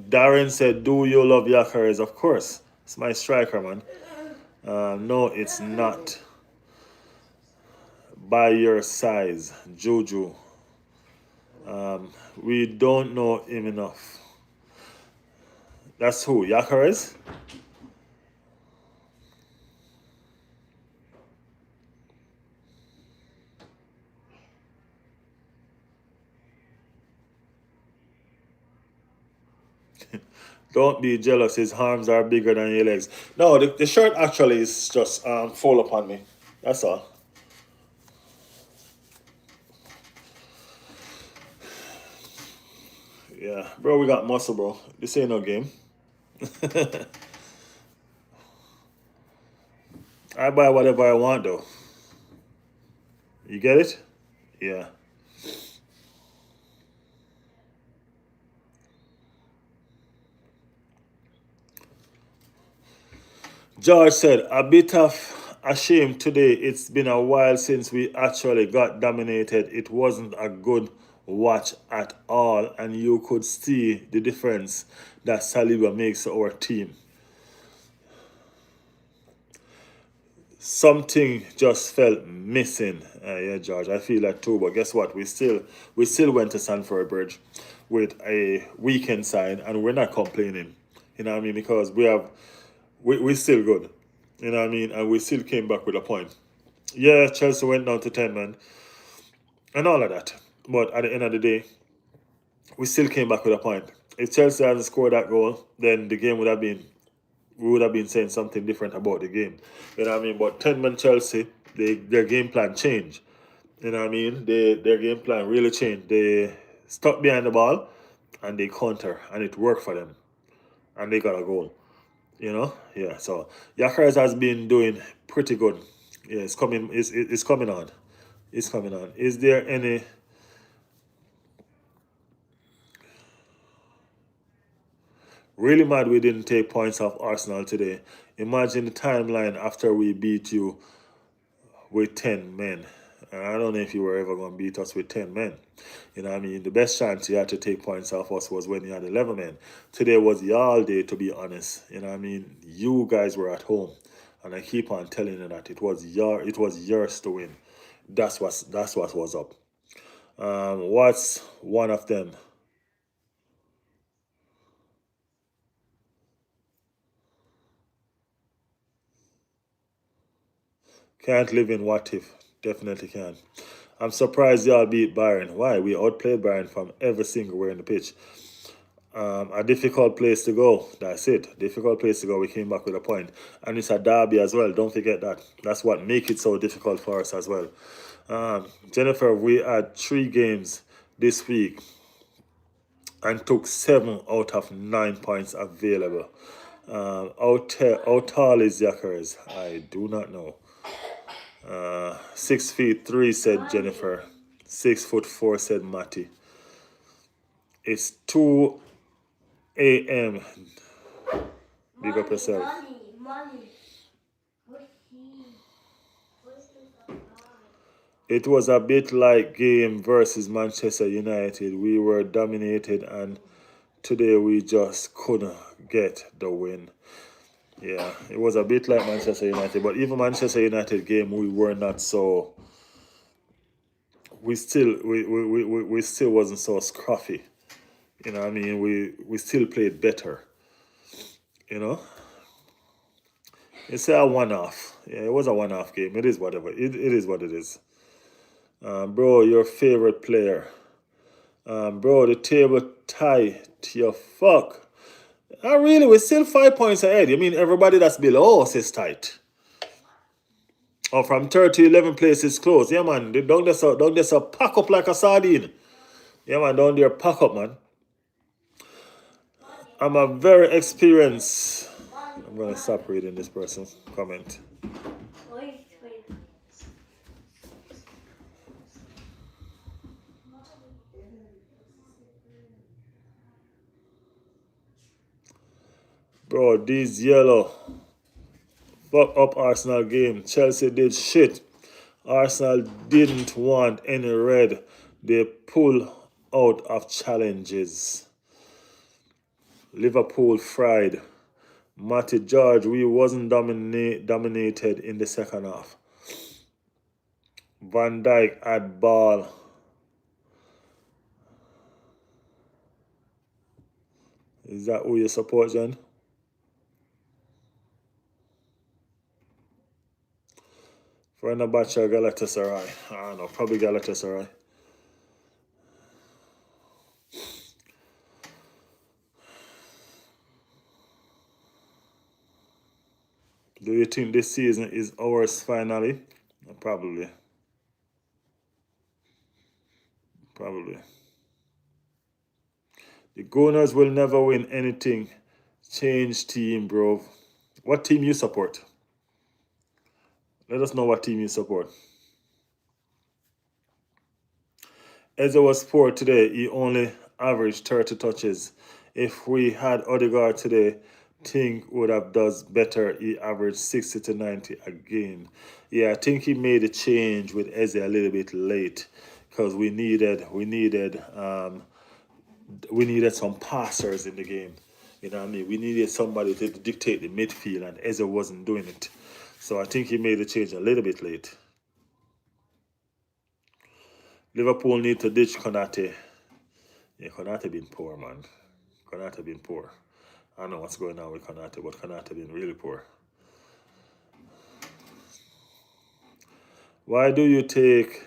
Darren said, "Do you love Yakkers?" Of course, it's my striker, man. No, it's not. By your size, Juju. We don't know him enough. That's who, Yakkers? Don't be jealous. His arms are bigger than your legs. No, the shirt actually is just fall upon me. That's all. Yeah, bro, we got muscle, bro. This ain't no game. I buy whatever I want, though. You get it? Yeah. George said, a bit of a shame today. It's been a while since we actually got dominated. It wasn't a good watch at all, and you could see the difference that Saliba makes to our team. Something just felt missing. Yeah, George, I feel that too. But guess what? We still went to Sanford Bridge with a weekend side, and we're not complaining. You know what I mean? Because we're still good. You know what I mean? And we still came back with a point. Yeah, Chelsea went down to 10 man and all of that. But at the end of the day, we still came back with a point. If Chelsea hadn't scored that goal, then the game would have been we would have been saying something different about the game. You know what I mean? But 10 man Chelsea, their game plan changed. You know what I mean? Their game plan really changed. They stuck behind the ball and they counter, and it worked for them. And they got a goal. You know? Yeah. So Yakars has been doing pretty good. Yeah, it's coming. It's coming on. It's coming on. Is there any? Really mad we didn't take points off Arsenal today. Imagine the timeline after we beat you with 10 men. And I don't know if you were ever going to beat us with 10 men. You know what I mean? The best chance you had to take points off us was when you had 11 men. Today was y'all day, to be honest. You know what I mean? You guys were at home. And I keep on telling you that it was yours to win. That's what was up. What's one of them? Can't live in what if. Definitely can. I'm surprised y'all beat Bayern. Why? We outplayed Bayern from every single way in the pitch. A difficult place to go. That's it. Difficult place to go. We came back with a point. And it's a derby as well. Don't forget that. That's what makes it so difficult for us as well. Jennifer, we had 3 games this week and took 7 out of 9 points available. How tall is Yakers? I do not know. 6 feet 3, said Jennifer. 6 foot 4, said Matty. It's 2 a.m. Big up yourself. It was a bit like game versus Manchester United. We were dominated, and today we just couldn't get the win. Yeah, it was a bit like Manchester United, but even Manchester United game, we were not so. We still wasn't so scruffy. You know what I mean? We still played better. You know? It's a one-off. Yeah, it was a one-off game. It is whatever. It is what it is. Bro, your favorite player. Bro, the table tie to your fuck. Really, we're still 5 points ahead. You mean everybody that's below us is tight? Oh, from third to 11 places close. Yeah, man. Don't just pack up like a sardine. Yeah, man. Down there, pack up, man. I'm a very experienced. I'm gonna stop reading this person's comment. Bro, these yellow. Fuck up Arsenal game. Chelsea did shit. Arsenal didn't want any red. They pull out of challenges. Liverpool fried. Matty George, we wasn't dominated in the second half. Van Dijk had ball. Is that who you support, John? Fenerbahce or Galatasaray? I don't know, probably Galatasaray. Do you think this season is ours finally? Probably. Probably. The Gunners will never win anything. Change team, bro. What team you support? Let us know what team you support. Eze was poor today. He only averaged 30 touches. If we had Odegaard today, think would have does better. He averaged 60 to 90 again. Yeah, I think he made a change with Eze a little bit late because we needed some passers in the game. You know what I mean? We needed somebody to dictate the midfield, and Eze wasn't doing it. So I think he made the change a little bit late. Liverpool need to ditch Konate. Yeah, Konate been poor, man. Konate been poor. I don't know what's going on with Konate, but Konate been really poor. Why do you take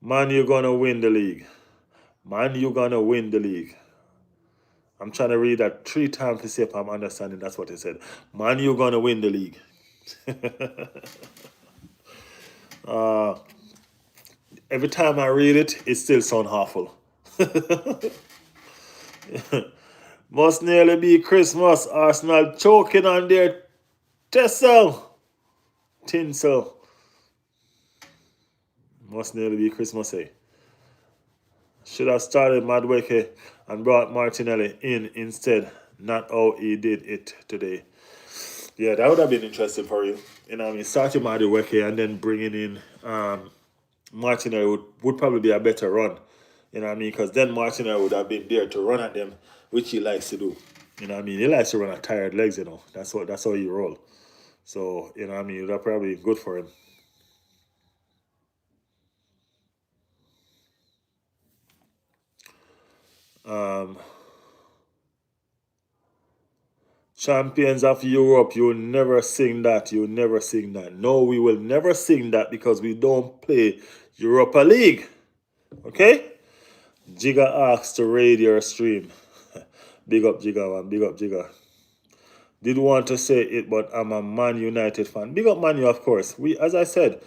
Man, you're gonna win the league. Man, you're gonna win the league. I'm trying to read that 3 times to see if I'm understanding. That's what he said. Man, you're gonna win the league. Every time I read it, it still sounds awful. Must nearly be Christmas. Arsenal choking on their tinsel. Must nearly be Christmas, eh? Should have started Madueke and brought Martinelli in instead. Not how he did it today. Yeah, that would have been interesting for you. You know what I mean? Starting Madueke and then bringing in Martinelli would probably be a better run. You know what I mean? Because then Martinelli would have been there to run at them, which he likes to do. You know what I mean? He likes to run at tired legs, you know. That's how he roll. So, you know what I mean? That probably good for him. Champions of Europe, you never sing that. You never sing that. No, we will never sing that because we don't play Europa League. Okay? Jigga asks to raid your stream. Big up Jigga, man. Big up Jigga. Did want to say it, but I'm a Man United fan. Big up Man U, of course. We, as I said,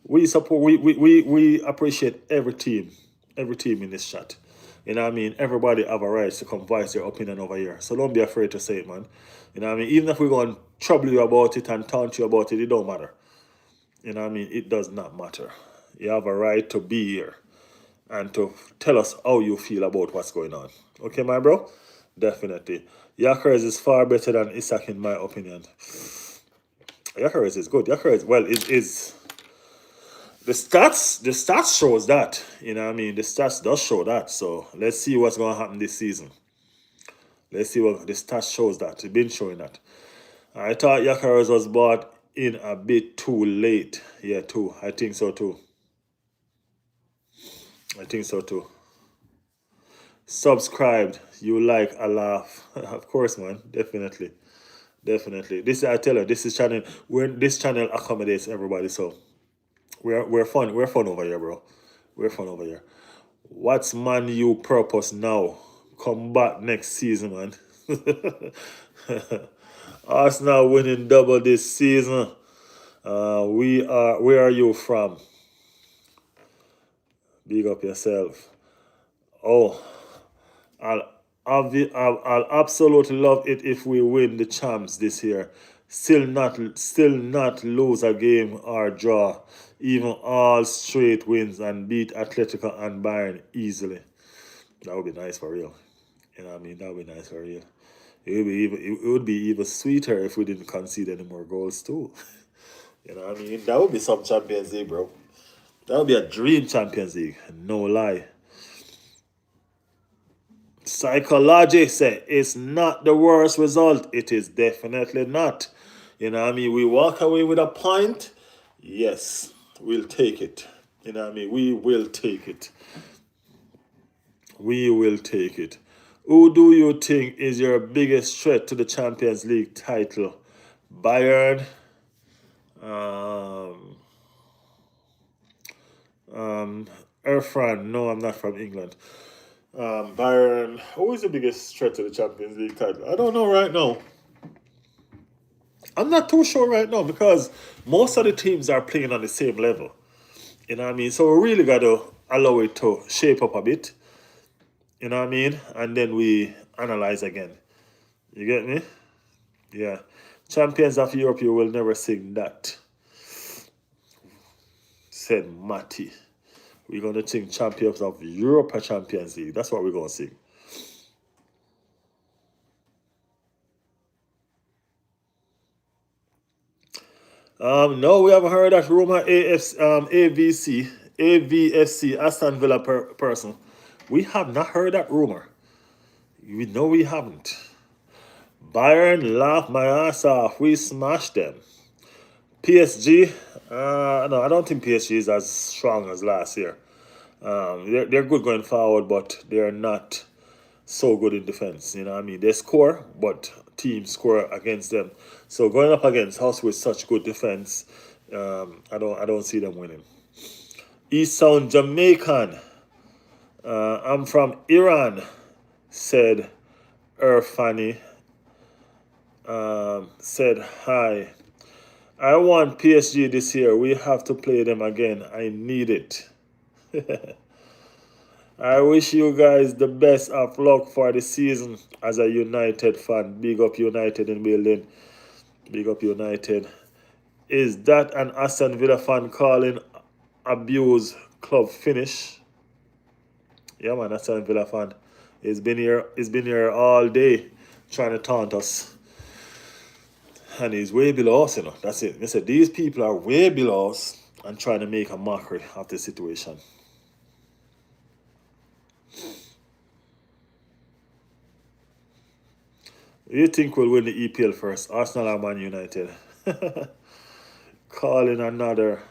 we support. We appreciate every team in this chat. You know what I mean? Everybody have a right to come voice their opinion over here. So don't be afraid to say it, man. You know what I mean? Even if we're going to trouble you about it and taunt you about it, it don't matter. You know what I mean? It does not matter. You have a right to be here and to tell us how you feel about what's going on. Okay, my bro? Definitely. Yakers is far better than Isak in my opinion. Yakers is good. Yakers, well, it is. The stats shows that. You know what I mean? The stats does show that. So let's see what's going to happen this season. Let's see what the stats shows that. It's been showing that. I thought Yakaras was bought in a bit too late. Yeah, too. I think so too. I think so too. Subscribed. You like a laugh. Of course, man. Definitely. Definitely. This I tell you, this channel accommodates everybody, so we're fun. We're fun over here, bro. We're fun over here. What's Man U purpose now? Come back next season, man. Arsenal winning double this season. Where are you from? Big up yourself. Oh, I'll, I'll absolutely love it if we win the champs this year. Still not lose a game or draw. Even all straight wins and beat Atletico and Bayern easily. That would be nice for real. You know what I mean? That would be nice for real. It would be even sweeter if we didn't concede any more goals too. You know what I mean? That would be some Champions League, bro. That would be a dream Champions League. No lie. Psychology say it's not the worst result. It is definitely not. You know what I mean? We walk away with a point. Yes, we'll take it. You know what I mean? We will take it. We will take it. Who do you think is your biggest threat to the Champions League title? Bayern, um, Erfran. No, I'm not from England. Bayern. Who is the biggest threat to the Champions League title? I don't know right now. I'm not too sure right now because most of the teams are playing on the same level. You know what I mean? So we really got to allow it to shape up a bit. You know what I mean? And then we analyze again. You get me? Yeah. Champions of Europe, you will never sing that, said Matty. We're going to sing Champions of Europe or Champions League. That's what we're going to sing. No, we haven't heard that rumor. AVFC, Aston Villa person. We have not heard that rumor. We know we haven't. Bayern laughed my ass off. We smashed them. PSG, no, I don't think PSG is as strong as last year. They're good going forward, but they're not so good in defense. You know what I mean? They score, but teams score against them. So going up against us with such good defense, I don't see them winning. East Sound Jamaican. I'm from Iran, said Irfani. Said hi. I want PSG this year. We have to play them again. I need it. I wish you guys the best of luck for the season as a United fan. Big up United in building. Big up United. Is that an Aston Villa fan calling abuse club finish? Yeah, man, Aston Villa fan. He's been here. He's been here all day trying to taunt us, and he's way below us. You know, that's it. They said these people are way below us and trying to make a mockery of the situation. Who you think will win the EPL first? Arsenal or Man United? Calling another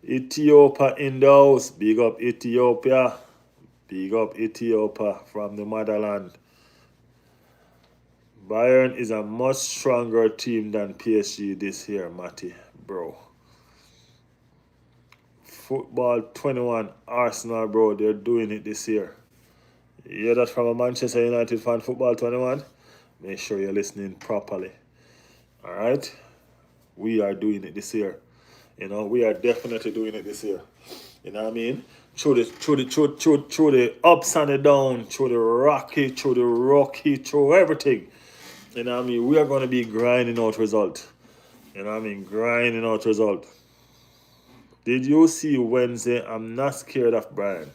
Ethiopia in the house. Big up Ethiopia. Big up Ethiopia from the motherland. Bayern is a much stronger team than PSG this year, Matty, bro. Football 21, Arsenal, bro, they're doing it this year. You hear that from a Manchester United fan, Football 21? Make sure you're listening properly. All right? We are doing it this year. You know, we are definitely doing it this year. You know what I mean? Through the ups and the downs, through the rocky, through everything. You know what I mean? We are going to be grinding out result. You know what I mean? Grinding out result. Did you see Wednesday? I'm not scared of Brian.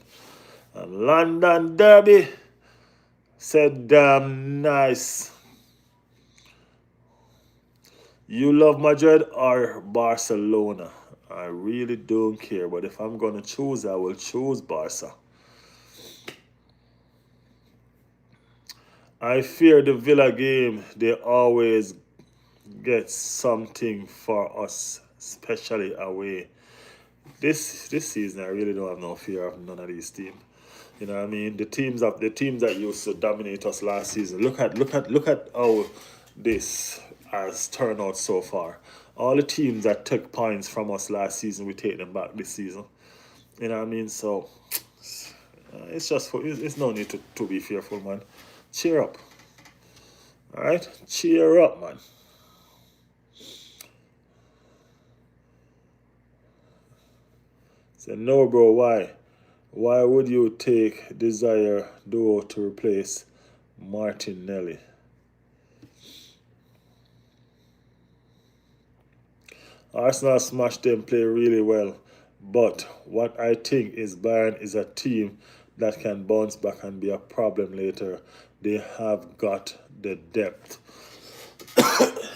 And London Derby said damn nice. You love Madrid or Barcelona? I really don't care, but if I'm going to choose, I will choose Barca. I fear the Villa game. They always get something for us, especially away. This season, I really don't have no fear of none of these teams. You know what I mean? The teams that used to dominate us last season. Look at how this has turned out so far. All the teams that took points from us last season, we take them back this season. You know what I mean? So it's no need to be fearful, man. Cheer up. All right, cheer up, man. Say no, bro. Why? Why would you take Desire Duo to replace Martinelli? Arsenal smashed them, play really well. But what I think is Bayern is a team that can bounce back and be a problem later. They have got the depth.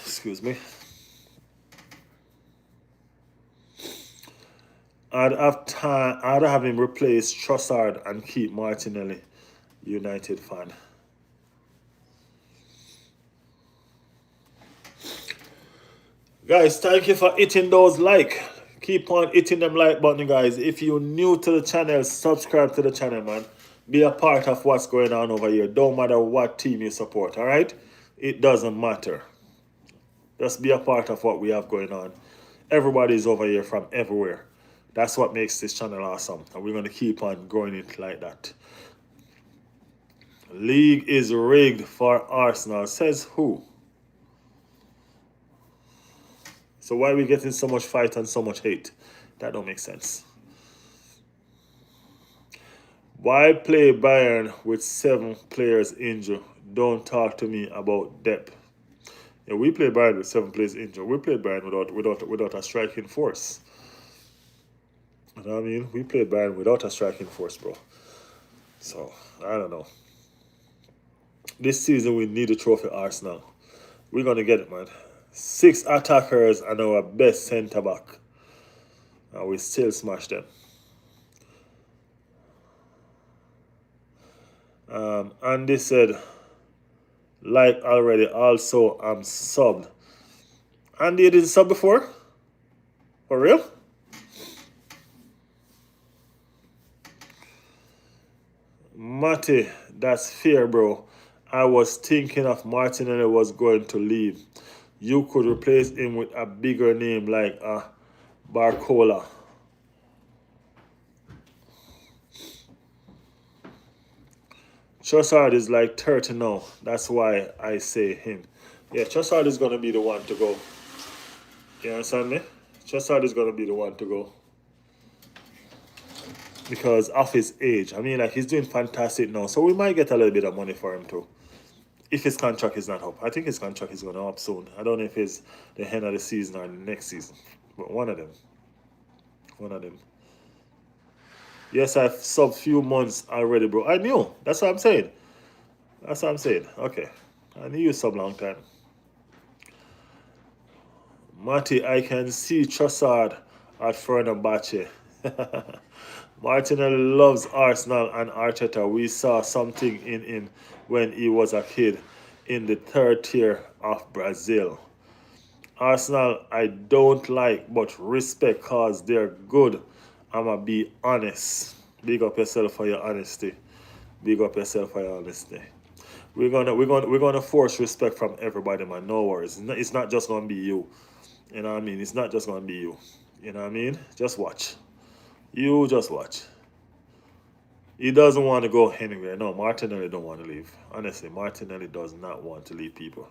Excuse me. I'd have him replace Trossard and keep Martinelli. United fan. Guys, thank you for hitting those like. Keep on hitting them like button, guys. If you're new to the channel, subscribe to the channel, man. Be a part of what's going on over here. Don't matter what team you support, all right? It doesn't matter. Just be a part of what we have going on. Everybody's over here from everywhere. That's what makes this channel awesome. And we're going to keep on growing it like that. League is rigged for Arsenal. Says who? So why are we getting so much fight and so much hate? That don't make sense. Why play Bayern with 7 players injured? Don't talk to me about depth. Yeah, we play Bayern with 7 players injured. We play Bayern without a striking force. You know what I mean? We play Bayern without a striking force, bro. So, I don't know. This season, we need a trophy, Arsenal. We're going to get it, man. 6 attackers and our best centre back. And we still smash them. Andy said, like already, also I'm subbed. Andy, you didn't sub before? For real? Matty, that's fair, bro. I was thinking of Martinelli was going to leave. You could replace him with a bigger name like Barcola. Trossard is like 30 now. That's why I say him. Yeah, Trossard is going to be the one to go. You understand me? Trossard is going to be the one to go. Because of his age. I mean, like, he's doing fantastic now. So we might get a little bit of money for him too. If his contract is not up. I think his contract is going to up soon. I don't know if it's the end of the season or the next season. But one of them. One of them. Yes, I've subbed few months already, bro. I knew. That's what I'm saying. That's what I'm saying. Okay. I knew you sub long time. Matty, I can see Trossard at Fenerbahce. Martinelli loves Arsenal and Arteta. We saw something in him when he was a kid in the third tier of Brazil. Arsenal, I don't like, but respect cause they're good. I'ma be honest. Big up yourself for your honesty. Big up yourself for your honesty. We're gonna force respect from everybody, man. No worries. It's not just gonna be you. You know what I mean? It's not just gonna be you. You know what I mean? Just watch. You just watch. He doesn't want to go anywhere. No, Martinelli don't want to leave. Honestly, Martinelli does not want to leave people.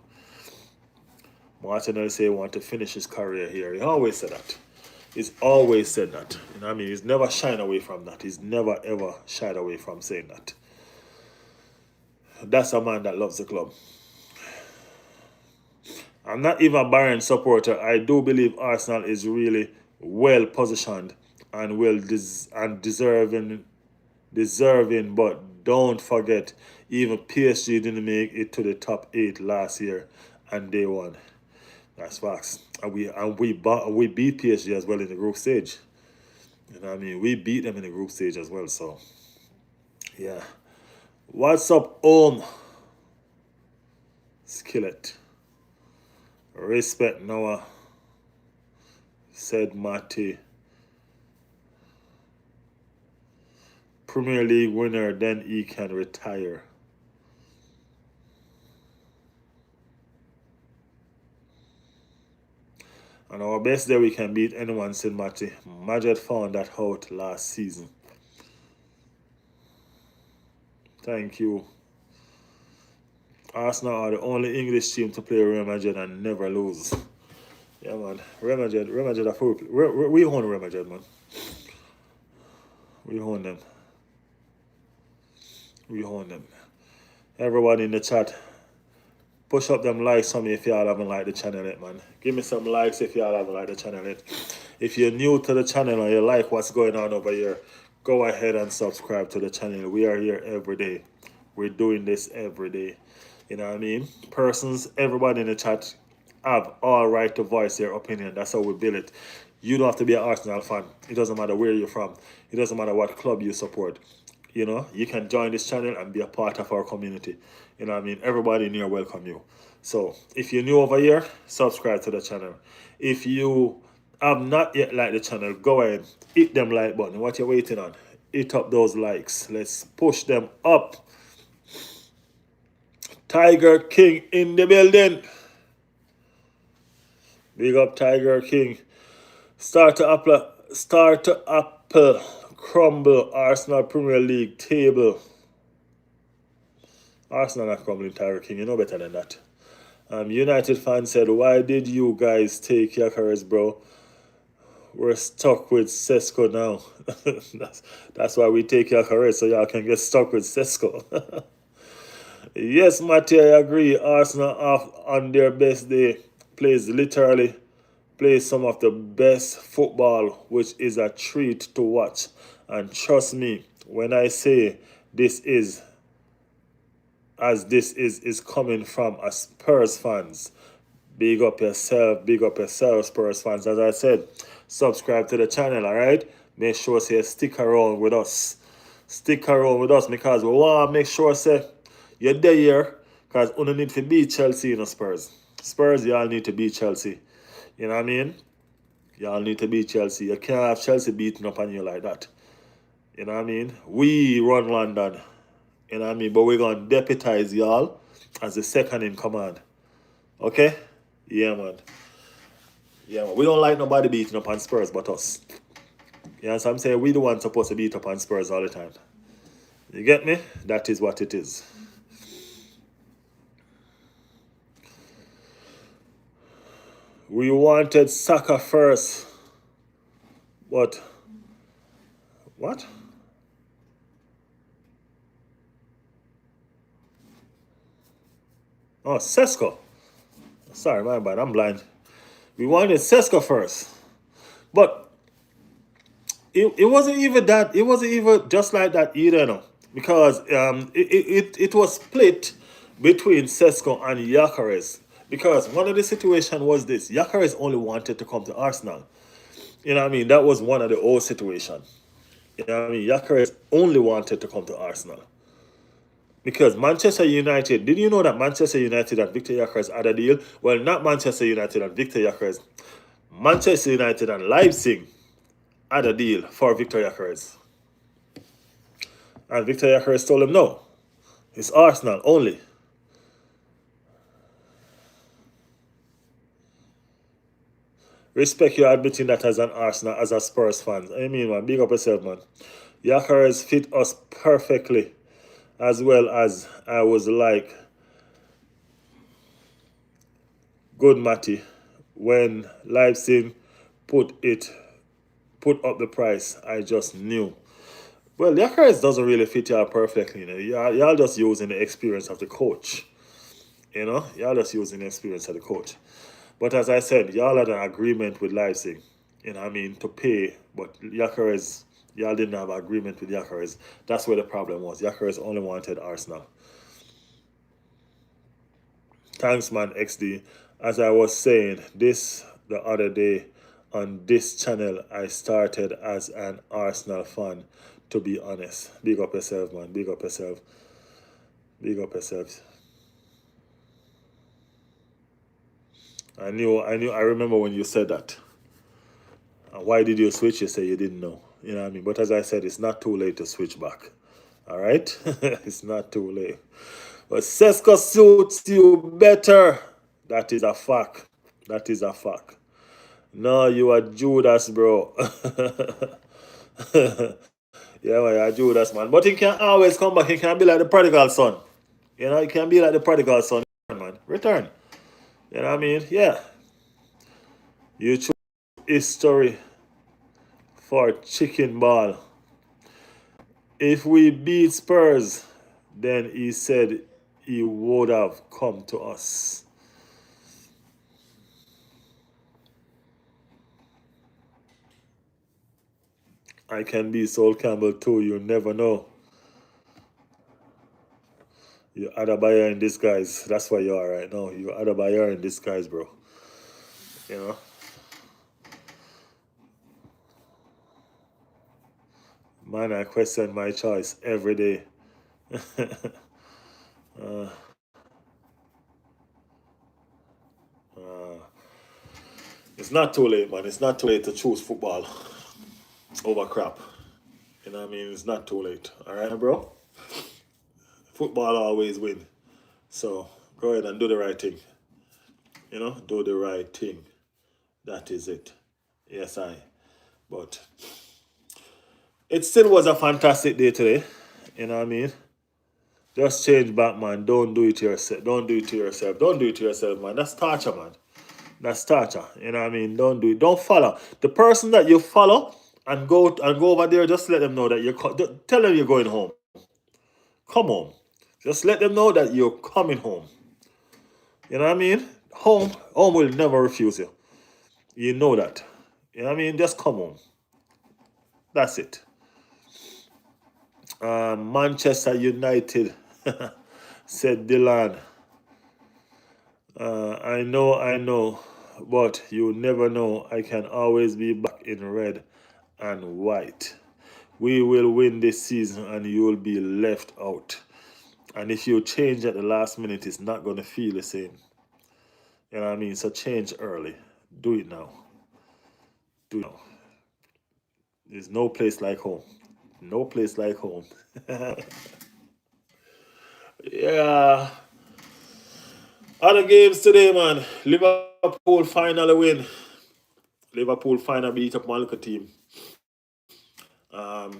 Martinelli say he want to finish his career here. He always said that. He's always said that. You know what I mean? He's never shied away from that. He's never ever shied away from saying that. That's a man that loves the club. I'm not even a Bayern supporter. I do believe Arsenal is really well positioned and deserving. But don't forget, even PSG didn't make it to the top 8 last year, and they won. That's facts. And we beat PSG as well in the group stage. You know what I mean? We beat them in the group stage as well. So yeah. What's up, Skillet? Respect Noah, said Matty. Premier League winner, then he can retire. On our best day, we can beat anyone, said Matty. Majid found that out last season. Thank you. Arsenal are the only English team to play Real Madrid and never lose. Yeah, man. Real Madrid are full. We own Real Madrid, man. We own them. We own them. Everybody in the chat, push up them likes for me if y'all haven't liked the channel yet, man. Give me some likes if y'all haven't liked the channel yet. If you're new to the channel and you like what's going on over here, go ahead and subscribe to the channel. We are here every day. We're doing this every day. You know what I mean? Persons, everybody in the chat have all right to voice their opinion. That's how we build it. You don't have to be an Arsenal fan. It doesn't matter where you're from. It doesn't matter what club you support. You know, you can join this channel and be a part of our community. You know what I mean? Everybody in here welcome you. So, if you're new over here, subscribe to the channel. If you have not yet liked the channel, go ahead, hit them like button. What you waiting on? Hit up those likes. Let's push them up. Tiger King in the building. Big up Tiger King. Start to apple crumble Arsenal Premier League table. Arsenal not crumbling, Tiger King. You know better than that. United fan said, why did you guys take Gyökeres, bro? We're stuck with Sesko now. that's why we take Gyökeres, so y'all can get stuck with Sesko. Yes, Matty, I agree. Arsenal off on their best day plays some of the best football, which is a treat to watch. And trust me, when I say this is coming from a Spurs fans, big up yourself, Spurs fans. As I said, subscribe to the channel, alright? Make sure say stick around with us. Stick around with us because we want to make sure say you're there here because we need to beat Chelsea in the Spurs. Spurs, y'all need to beat Chelsea. You know what I mean? Y'all need to beat Chelsea. You can't have Chelsea beating up on you like that. You know what I mean? We run London. You know what I mean? But we're going to deputize y'all as the second in command. Okay? Yeah, man. Yeah, man. We don't like nobody beating up on Spurs but us. You know what I'm saying? We the ones supposed to beat up on Spurs all the time. You get me? That is what it is. We wanted Saka first. But what? Oh, Sesko. Sorry, my bad. I'm blind. We wanted Sesko first. But it wasn't even that. It wasn't even just like that either, you know. Because it was split between Sesko and Gyökeres. Because one of the situation was this. Gyökeres only wanted to come to Arsenal. You know what I mean? That was one of the old situation. You know what I mean? Gyökeres only wanted to come to Arsenal. Because Manchester United, did you know that Manchester United and Victor Gyökeres had a deal? Well, not Manchester United and Victor Gyökeres. Manchester United and Leipzig had a deal for Victor Gyökeres. And Victor Gyökeres told him no. It's Arsenal only. Respect you admitting that as an Arsenal, as a Spurs fan. I mean, man, big up yourself, man. Gyökeres fit us perfectly. As well as I was like, good Matty, when Leipzig put up the price, I just knew. Well, Gyökeres doesn't really fit y'all perfectly. You know? Y'all just using the experience of the coach. You know, y'all just using the experience of the coach. But as I said, y'all had an agreement with Leipzig. You know what I mean, to pay. But Gyökeres, y'all didn't have an agreement with Gyökeres. That's where the problem was. Gyökeres only wanted Arsenal. Thanks, man, XD. As I was saying, this the other day on this channel, I started as an Arsenal fan, to be honest. Big up yourself, man. Big up yourself. Big up yourself. I remember when you said that. And why did you switch? You say you didn't know. You know what I mean? But as I said, it's not too late to switch back. All right? It's not too late. But Sesko suits you better. That is a fact. That is a fact. No, you are Judas, bro. Yeah, man, you're Judas, man. But he can always come back. He can be like the prodigal son. You know, he can be like the prodigal son, man. Return. You know what I mean? Yeah. You choose history for chicken ball. If we beat Spurs, then he said he would have come to us. I can be Sol Campbell too, you never know. You're Adebayor in disguise. That's why you are right now. You're Adebayor in disguise, bro. You know? Man, I question my choice every day. It's not too late, man. It's not too late to choose football over crap. You know what I mean? It's not too late. All right, bro? Football always win. So go ahead and do the right thing. You know, do the right thing. That is it. Yes, I. But it still was a fantastic day today. You know what I mean? Just change back, man. Don't do it to yourself. Don't do it to yourself. Don't do it to yourself, man. That's torture, man. That's torture. You know what I mean? Don't do it. Don't follow. The person that you follow and go over there, just let them know that tell them you're going home. Come home. Just let them know that you're coming home. You know what I mean? Home will never refuse you. You know that. You know what I mean? Just come home. That's it. Manchester United, said Dylan. I know, but you never know. I can always be back in red and white. We will win this season and you will be left out. And if you change at the last minute, it's not going to feel the same. You know what I mean? So change early. Do it now. Do it now. There's no place like home. No place like home. Yeah. Other games today, man. Liverpool finally win. Liverpool finally beat up Malco team.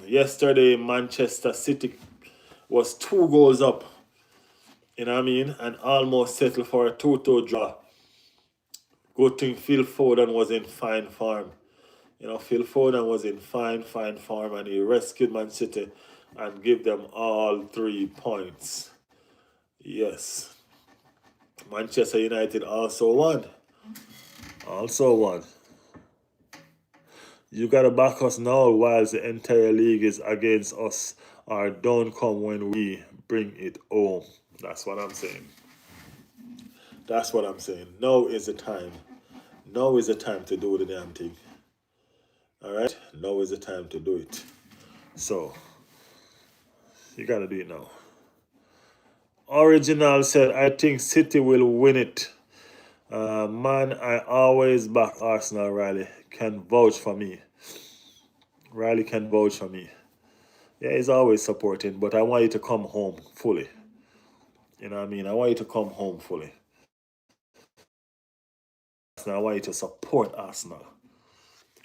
Yesterday, Manchester City was 2 goals up. You know what I mean? And almost settled for a 2-2 draw. Good thing Phil Foden was in fine form. You know, Phil Foden was in fine form and he rescued Man City and gave them all 3 points. Yes. Manchester United also won. Also won. You gotta back us now while the entire league is against us, or don't come when we bring it home. That's what I'm saying. That's what I'm saying. Now is the time. Now is the time to do the damn thing. Alright? Now is the time to do it. So, you gotta do it now. Original said, I think City will win it. Man, I always back Arsenal. Riley can vouch for me. Riley can vouch for me. Yeah, he's always supporting, but I want you to come home fully. You know what I mean? I want you to come home fully. I want you to support Arsenal.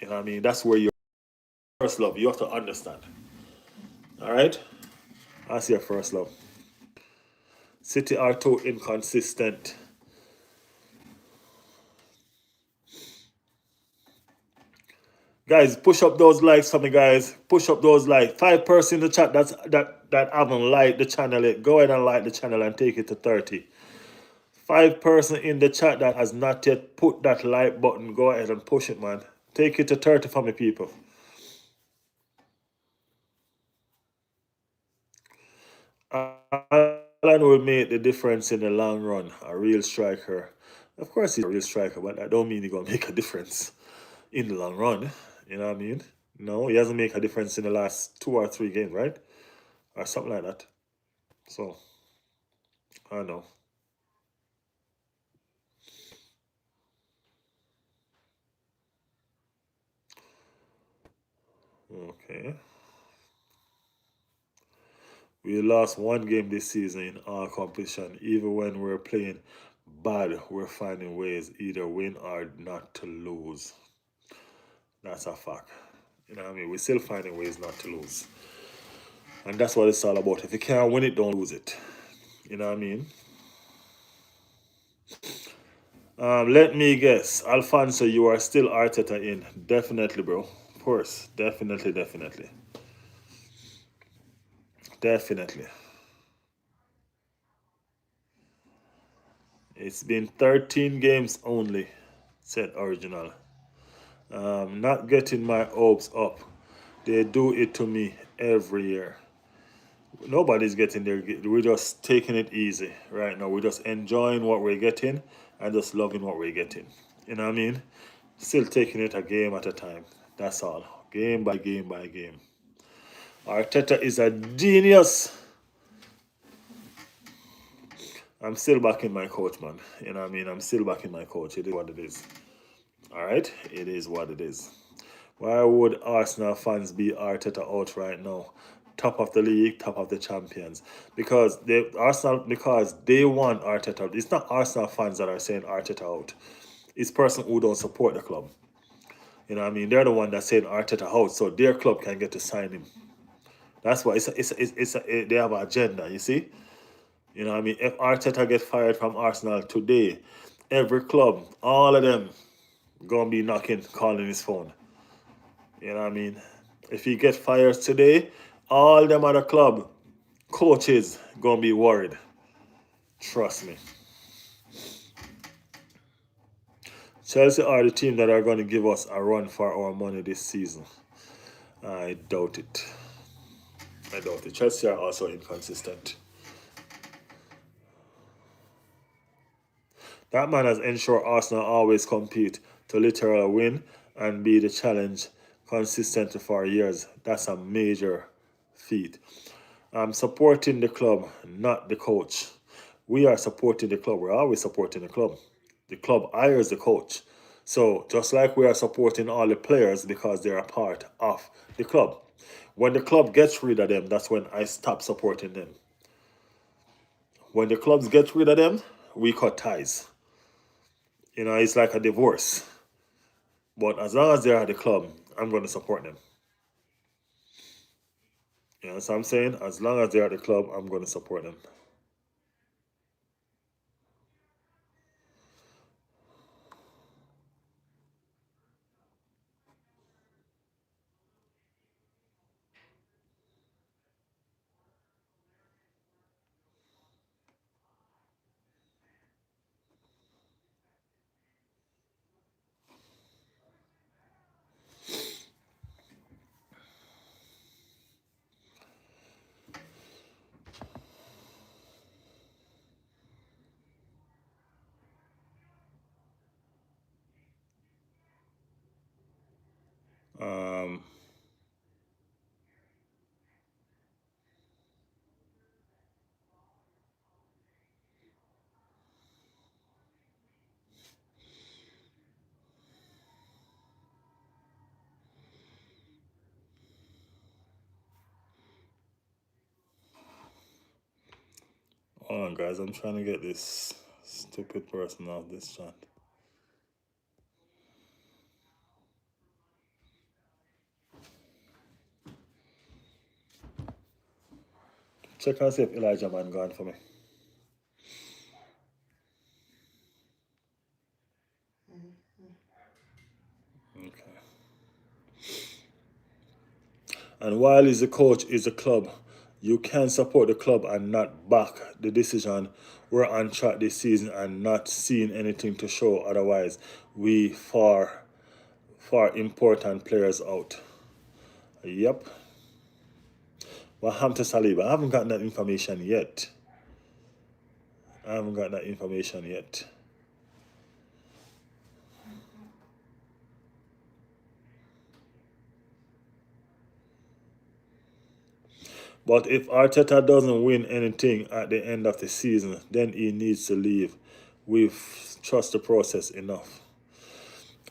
You know what I mean? That's where your first love. You have to understand. All right? That's your first love. City are too inconsistent. Guys, push up those likes for me, guys. Push up those likes. 5% in the chat that haven't liked the channel yet. Go ahead and like the channel and take it to 30. 5% in the chat that has not yet put that like button. Go ahead and push it, man. Take it to 30 for me, people. Alan will make the difference in the long run. A real striker. Of course, he's a real striker, but that don't mean he's going to make a difference in the long run. You know what I mean? No, he hasn't made a difference in the last 2 or 3 games, right? Or something like that. So, I know. Okay. We lost 1 game this season in our competition. Even when we're playing bad, we're finding ways either win or not to lose. That's a fact. You know what I mean? We're still finding ways not to lose. And that's what it's all about. If you can't win it, don't lose it. You know what I mean? Let me guess. Alfonso, you are still Arteta in. Definitely, bro. Of course. Definitely, definitely. Definitely. It's been 13 games only, said Original. Not getting my hopes up. They do it to me every year. Nobody's getting there. We're just taking it easy right now. We're just enjoying what we're getting and just loving what we're getting. You know what I mean? Still taking it a game at a time. That's all. Game by game by game. Arteta is a genius. I'm still backing my coach, man. You know what I mean? I'm still backing my coach. It is what it is. All right? It is what it is. Why would Arsenal fans be Arteta out right now? Top of the league, top of the champions. Because they want Arteta out. It's not Arsenal fans that are saying Arteta out. It's person who don't support the club. You know what I mean? They're the one that's saying Arteta out, so their club can get to sign him. That's why they have an agenda, you see? You know what I mean? If Arteta get fired from Arsenal today, every club, all of them, gonna be knocking, calling his phone. You know what I mean? If he get fired today, all them other club coaches gonna be worried. Trust me. Chelsea are the team that are gonna give us a run for our money this season. I doubt it. I doubt it. Chelsea are also inconsistent. That man has ensured Arsenal always compete to literally win and be the challenge consistently for years. That's a major feat. I'm supporting the club, not the coach. We are supporting the club. We're always supporting the club. The club hires the coach. So just like we are supporting all the players because they're a part of the club. When the club gets rid of them, that's when I stop supporting them. When the clubs get rid of them, we cut ties. It's like a divorce. But as long as they're at the club, I'm going to support them. You know what I'm saying? As long as they're at the club, I'm going to support them. Um, Hold on, guys. I'm trying to get this stupid person off this chat. Check and see if Elijah Man gone for me. Okay. And while he's the coach, is the club. You can support the club and not back the decision. We're on track this season and not seeing anything to show otherwise. We far important players out. Yep. What happened to Saliba? I haven't gotten that information yet. But if Arteta doesn't win anything at the end of the season, then he needs to leave. We've trust the process enough.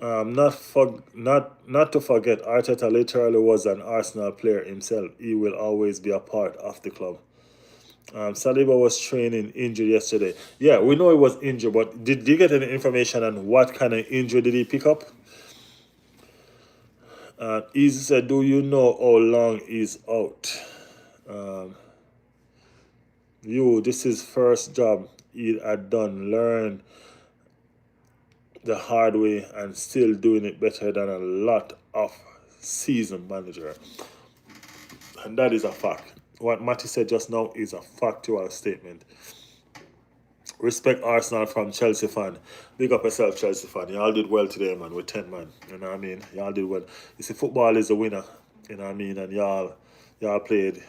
Not to forget, Arteta literally was an Arsenal player himself. He will always be a part of the club. Saliba was training injured yesterday. Yeah, we know he was injured, but did you get any information on what kind of injury did he pick up? Easy said, do you know how long he's out? This is first job he had done. Learn the hard way and still doing it better than a lot of seasoned manager. And that is a fact. What Matty said just now is a factual statement. Respect Arsenal from Chelsea fan. Big up yourself, Chelsea fan. Y'all did well today, man, with 10 man. You know what I mean? Y'all did well. You see, football is a winner. You know what I mean? And y'all played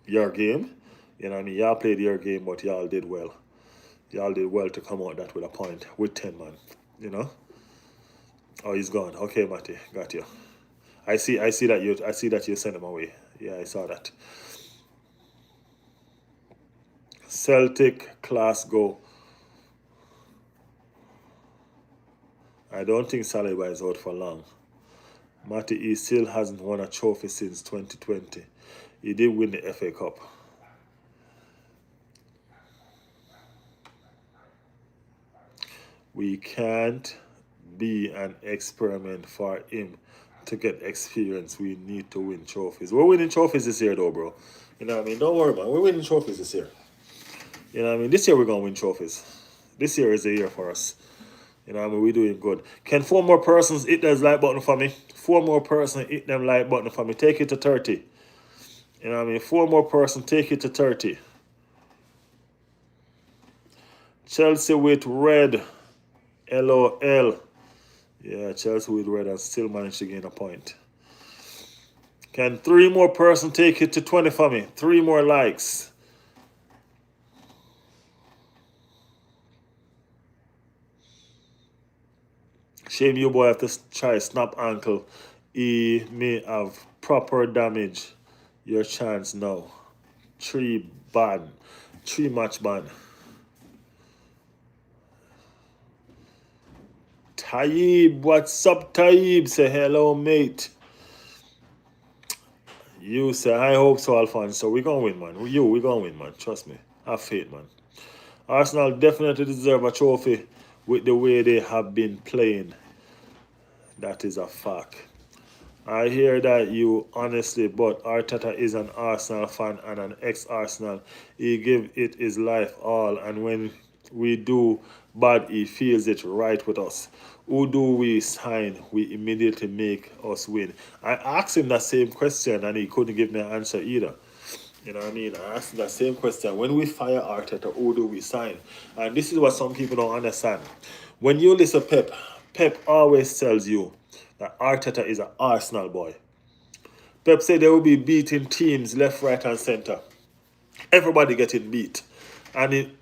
your game. You know what I mean? Y'all played your game, but y'all did well. Y'all did well to come out that with a point with 10 man. You know? Oh, he's gone. Okay, Matty, got you. I see that you sent him away. Yeah, I saw that. Celtic class go. I don't think Saliba is out for long. Matty E still hasn't won a trophy since 2020. He did win the FA Cup. We can't be an experiment for him to get experience. We need to win trophies. We're winning trophies this year, though, bro. You know what I mean? Don't worry, man. We're winning trophies this year. You know what I mean? This year we're going to win trophies. This year is the year for us. You know what I mean? We're doing good. Can 4 more persons hit that like button for me? 4 more persons hit them like button for me. Take it to 30. You know what I mean? 4 more persons, take it to 30. Chelsea with red. LOL. Yeah, Chelsea with red and still managed to gain a point. Can 3 more persons take it to 20 for me? 3 more likes. Shame you boy have to try snap ankle. He may have proper damage. Your chance now. 3 ban. 3 match ban. Taib, what's up, Taib? Say hello, mate. You say, I hope so, Alfonso. We're going to win, man. We're going to win, man. Trust me. Have faith, man. Arsenal definitely deserve a trophy with the way they have been playing. That is a fact. I hear that you honestly, but Arteta is an Arsenal fan and an ex-Arsenal. He give it his life all, and when we do bad, he feels it right with us. Who do we sign? We immediately make us win. I asked him that same question, and he couldn't give me an answer either. You know what I mean? I asked him that same question. When we fire Arteta, who do we sign? And this is what some people don't understand. When you listen to Pep, Pep always tells you that Arteta is an Arsenal boy. Pep said they will be beating teams left, right, and centre. Everybody getting beat. And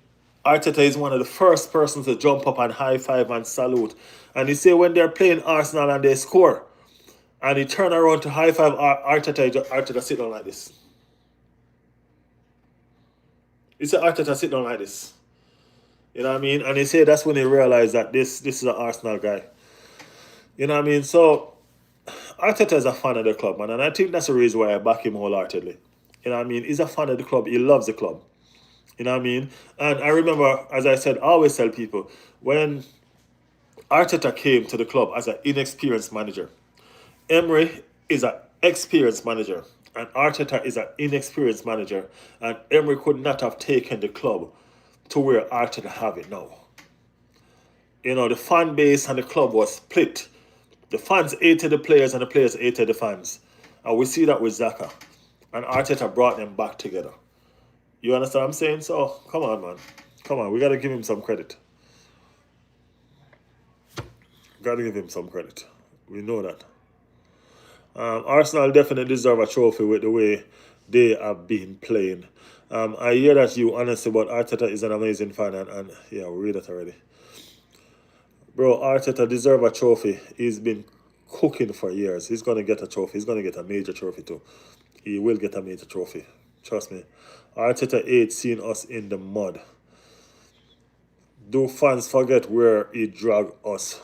Arteta is one of the first persons to jump up and high five and salute. And he say when they're playing Arsenal and they score, and he turn around to high five Arteta, Arteta sit down like this. He said Arteta sit down like this. You know what I mean? And he said that's when he realized that this is an Arsenal guy. You know what I mean? So Arteta is a fan of the club, man, and I think that's the reason why I back him wholeheartedly. You know what I mean? He's a fan of the club. He loves the club. You know what I mean? And I remember, as I said, I always tell people, when Arteta came to the club as an inexperienced manager, Emery is an experienced manager, and Arteta is an inexperienced manager, and Emery could not have taken the club to where Arteta have it now. You know, the fan base and the club was split. The fans hated the players and the players hated the fans. And we see that with Xhaka. And Arteta brought them back together. You understand what I'm saying? So, come on, man. Come on, we got to give him some credit. Got to give him some credit. We know that. Arsenal definitely deserve a trophy with the way they have been playing. I hear that you honestly, but Arteta is an amazing fan, and yeah, we read that already. Bro, Arteta deserve a trophy. He's been cooking for years. He's going to get a trophy. He's going to get a major trophy too. He will get a major trophy. Trust me. Arteta hates seeing us in the mud. Do fans forget where he dragged us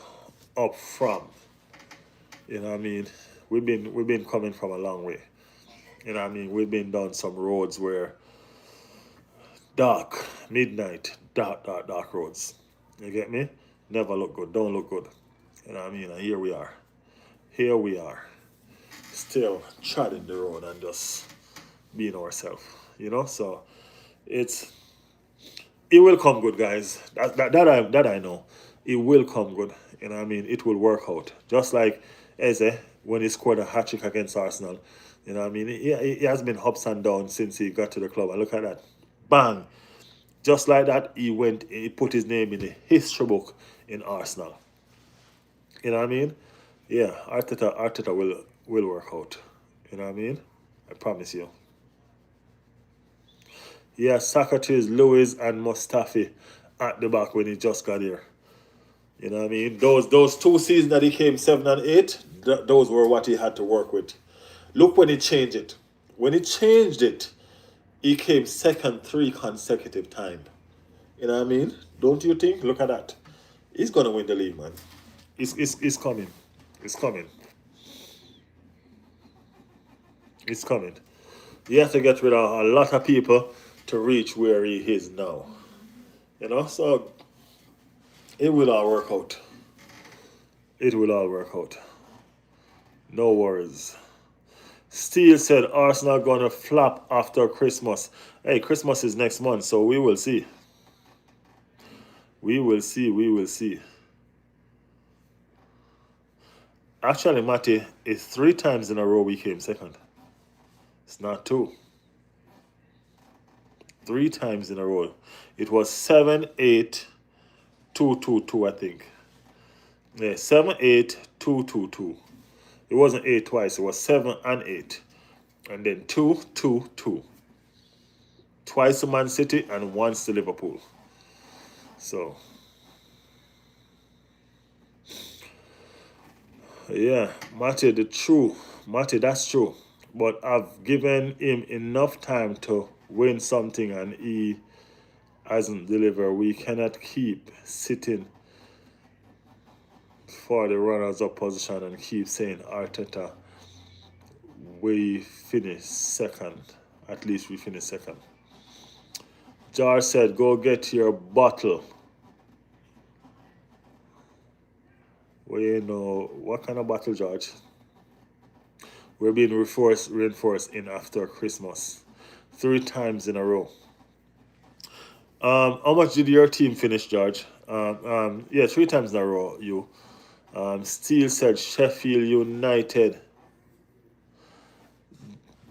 up from? You know what I mean? We've been coming from a long way. You know what I mean? We've been down some roads where dark, midnight, dark roads. You get me? Never look good, don't look good. You know what I mean? And here we are. Here we are. Still treading the road and just being ourselves. You know? So it will come good, guys. That I know. It will come good. You know what I mean? It will work out. Just like Eze, when he scored a hat-trick against Arsenal. You know what I mean? He has been ups and downs since he got to the club. And look at that. Bang. Just like that, he put his name in the history book in Arsenal. You know what I mean? Yeah, Arteta will work out. You know what I mean? I promise you. Yeah, Socrates, Lewis, and Mustafi at the back when he just got here. You know what I mean? Those 2 seasons that he came 7 and 8, those were what he had to work with. Look when he changed it. When he changed it, he came second 3 consecutive times. You know what I mean? Don't you think? Look at that. He's gonna win the league, man. It's coming. It's coming. It's coming. He has to get rid of a lot of people to reach where he is now. You know, so it will all work out. It will all work out. No worries. Steele said Arsenal gonna flop after Christmas. Hey, Christmas is next month, so we will see. We will see. We will see. Actually, Matty, it's 3 times in a row we came second. It's not 2. 3 times in a row. It was 7, 8, 2, 2, 2, I think. Yeah, 7, 8, 2, 2, 2. It wasn't 8 twice. It was 7 and 8. And then 2, 2, 2. Twice to Man City and once to Liverpool. So, Yeah, Matty, that's true. But I've given him enough time to win something and he hasn't delivered. We cannot keep sitting for the runners up position and keep saying Arteta, we finish second. At least we finish second. George said, go get your bottle. Well, you know, what kind of bottle, George? We're being reinforced in after Christmas. 3 times in a row. How much did your team finish, George? Yeah, 3 times in a row, you. Steele said Sheffield United.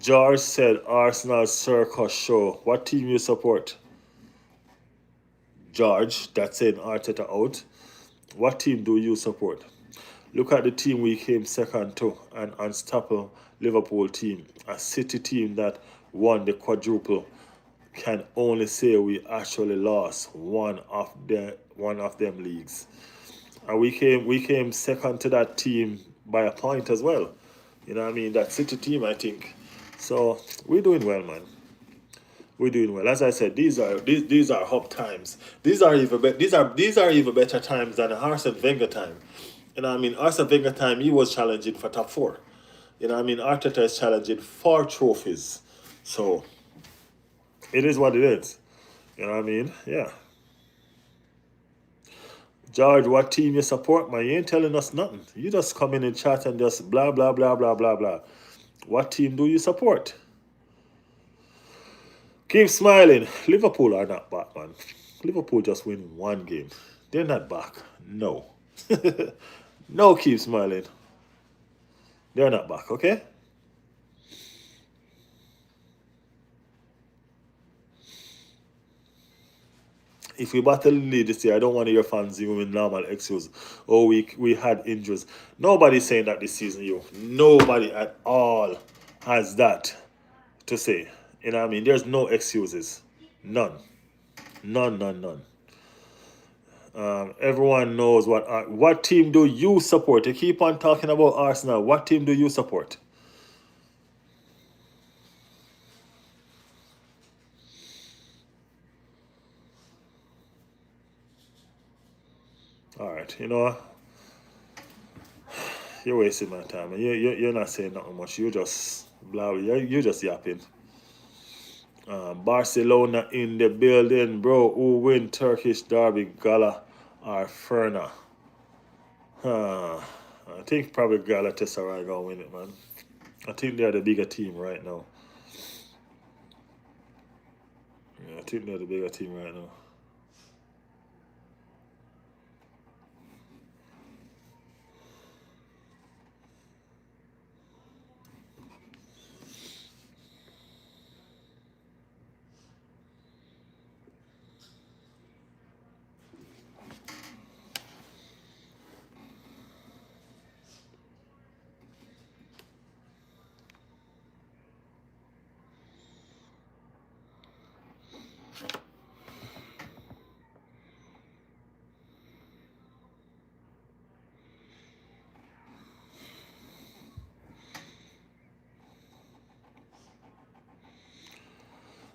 George said Arsenal Circus Show. What team you support? George, that's saying Arteta out. What team do you support? Look at the team we came second to, an unstoppable Liverpool team, a City team that won the quadruple. Can only say we actually lost one of them leagues, and we came second to that team by a point as well. You know what I mean? That City team, I think. So we're doing well, man. We're doing well. As I said, these are hub times. These are even better times than Arsene Wenger time. You know what I mean? Arsene Wenger time, he was challenging for top four. You know what I mean? Arteta is challenging for trophies. So it is what it is. You know what I mean? Yeah. George, what team you support, man? You ain't telling us nothing. You just come in and chat and just blah blah blah blah blah blah. What team do you support? Keep smiling. Liverpool are not back, man. Liverpool just win one game. They're not back. No. No, keep smiling. They're not back, okay? If we battle in lead this year, I don't want to hear fans even with normal excuse. Oh, we had injuries. Nobody's saying that this season, you. Nobody at all has that to say. You know what I mean? There's no excuses. None. None, none, none. Everyone knows what team do you support? You keep on talking about Arsenal. What team do you support? All right, you know you're wasting my time. You're not saying nothing much. You just blah. You're just yapping. Barcelona in the building, bro. Who win Turkish derby, Gala or Ferna? I think probably Galatasaray gonna win it, man. I think they're the bigger team right now. Yeah, I think they're the bigger team right now.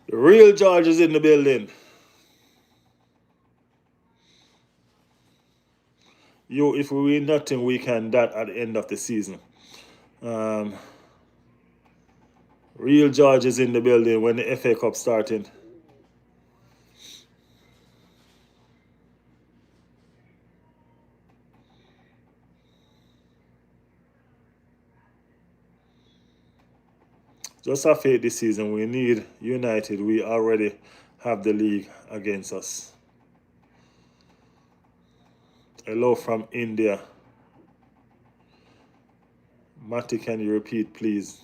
The real George is in the building. If we win nothing, we can that at the end of the season. Um, real George is in the building when the FA Cup starting. Just have faith this season. We need United. We already have the league against us. Hello from India. Matty, can you repeat, please?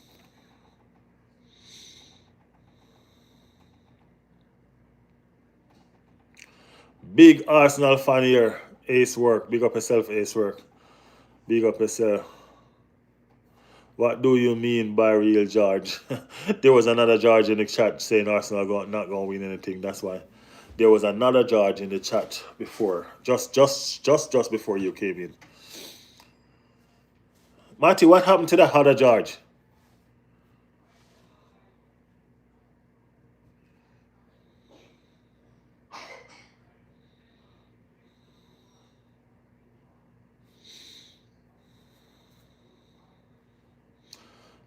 Big Arsenal fan here. Ace work. Big up yourself, Ace work. Big up yourself. What do you mean by real George? There was another George in the chat saying Arsenal not going to win anything. That's why. There was another George in the chat before, just before you came in. Matty, what happened to that other George?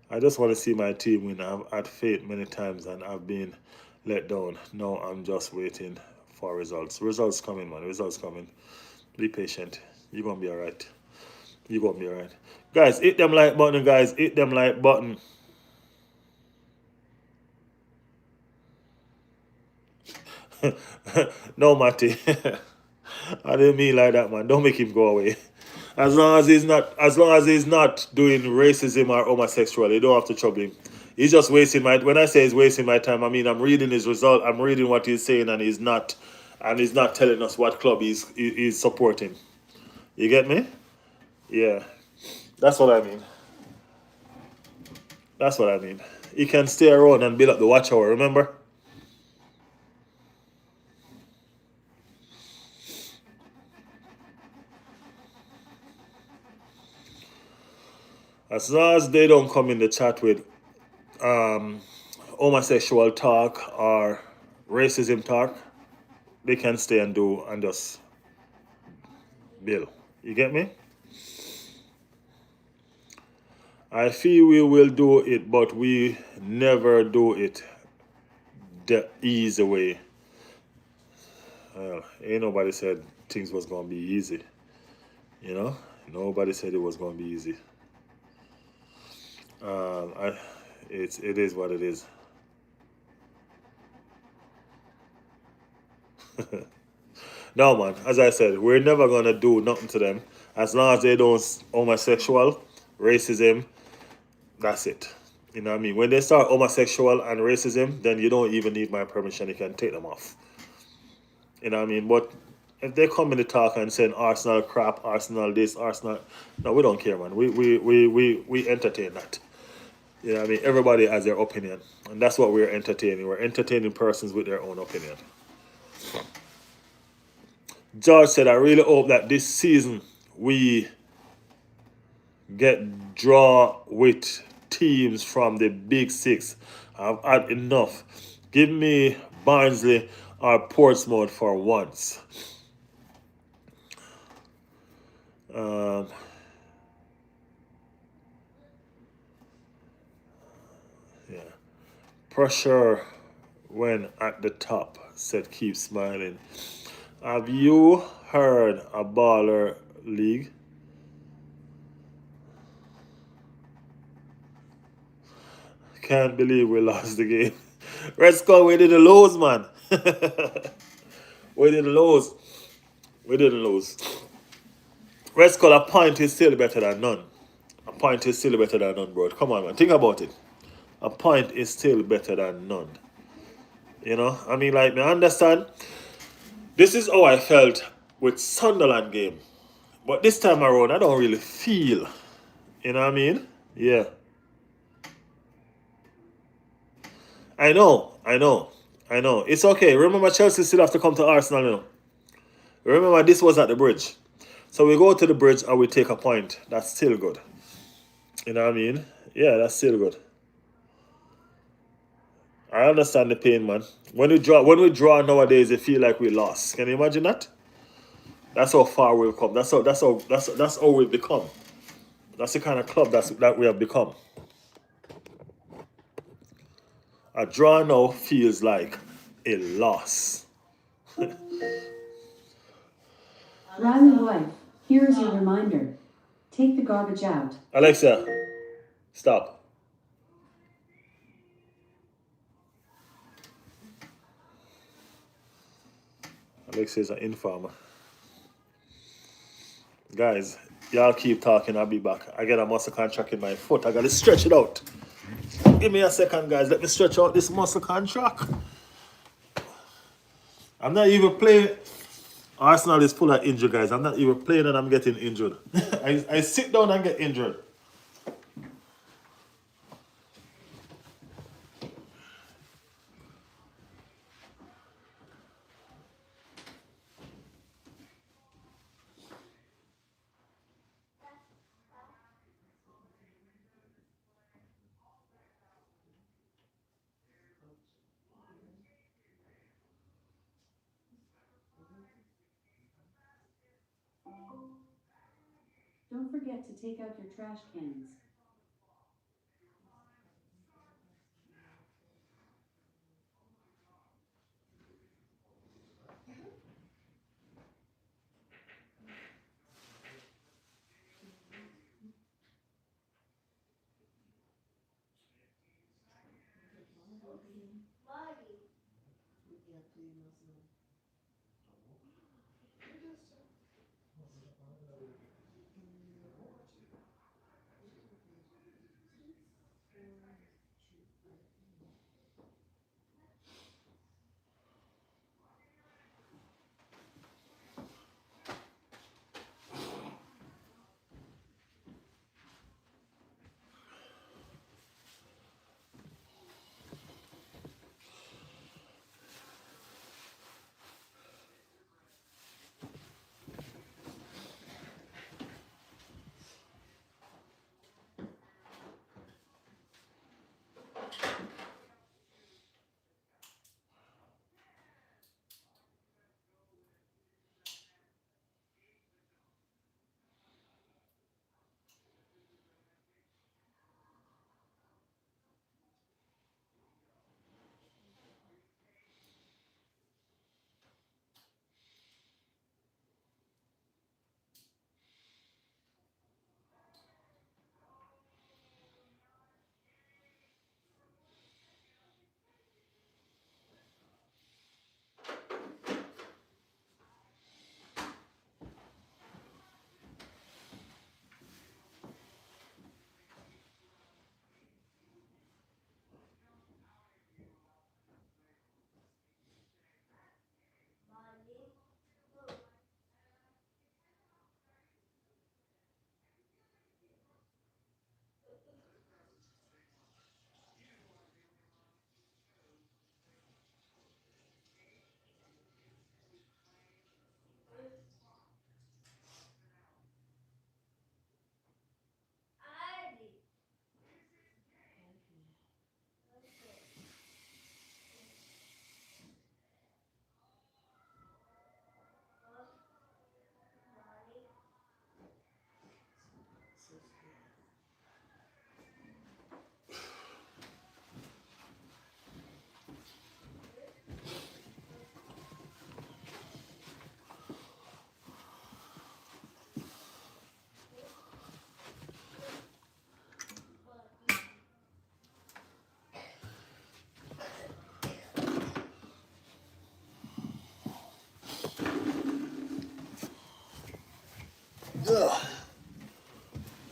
I just want to see my team win. I've had faith many times and I've been let down. Now I'm just waiting for results. Results coming, man. Results coming. Be patient. You're gonna be alright. You're gonna be alright. Guys, hit them like button, guys. Hit them like button. No, Matty. I didn't mean like that, man. Don't make him go away. As long as he's not doing racism or homosexual, you don't have to trouble him. He's just wasting my. When I say he's wasting my time, I mean I'm reading his result. I'm reading what he's saying, and he's not telling us what club he's supporting. You get me? Yeah, that's what I mean. That's what I mean. He can stay around and build up the watchtower. Remember? As long as they don't come in the chat with homosexual talk or racism talk, they can stay and do and just build. You get me? I feel we will do it, but we never do it the easy way. Ain't nobody said things was gonna be easy. You know, nobody said it was gonna be easy. It is what it is. No, man. As I said, we're never gonna do nothing to them as long as they don't homosexual, racism. That's it. You know what I mean? When they start homosexual and racism, then you don't even need my permission. You can take them off. You know what I mean? But if they come in the talk and saying Arsenal crap, Arsenal this, Arsenal, no, we don't care, man. We entertain that. You know what I mean? Everybody has their opinion, and that's what we're entertaining. We're entertaining persons with their own opinion. George said, I really hope that this season we get draw with teams from the Big Six. I've had enough. Give me Barnsley or Portsmouth for once. Yeah. Pressure when at the top, said keep smiling. Have you heard a baller league? Can't believe we lost the game. Red Skull, we didn't lose, man. We didn't lose. We didn't lose. Red Skull, a point is still better than none. A point is still better than none, bro. Come on, man. Think about it. A point is still better than none. You know? I mean, like, I understand. This is how I felt with Sunderland game. But this time around, I don't really feel. You know what I mean? Yeah. I know. It's okay. Remember, Chelsea still have to come to Arsenal, you know. Remember, this was at the bridge. So we go to the bridge and we take a point. That's still good. You know what I mean? Yeah, that's still good. I understand the pain, man. When we draw nowadays, it feel like we lost. Can you imagine that? That's how far we've come. That's how we've become. That's the kind of club that we have become. A draw now feels like a loss. Riley wife, here is your reminder. Take the garbage out. Alexa, stop. Alexa is an informer. Guys, y'all keep talking. I'll be back. I get a muscle contract in my foot. I gotta stretch it out. Give me a second, guys. Let me stretch out this muscle contract. I'm not even playing. Arsenal is full of injured guys. I'm not even playing and I'm getting injured. I sit down and get injured. Don't forget to take out your trash cans.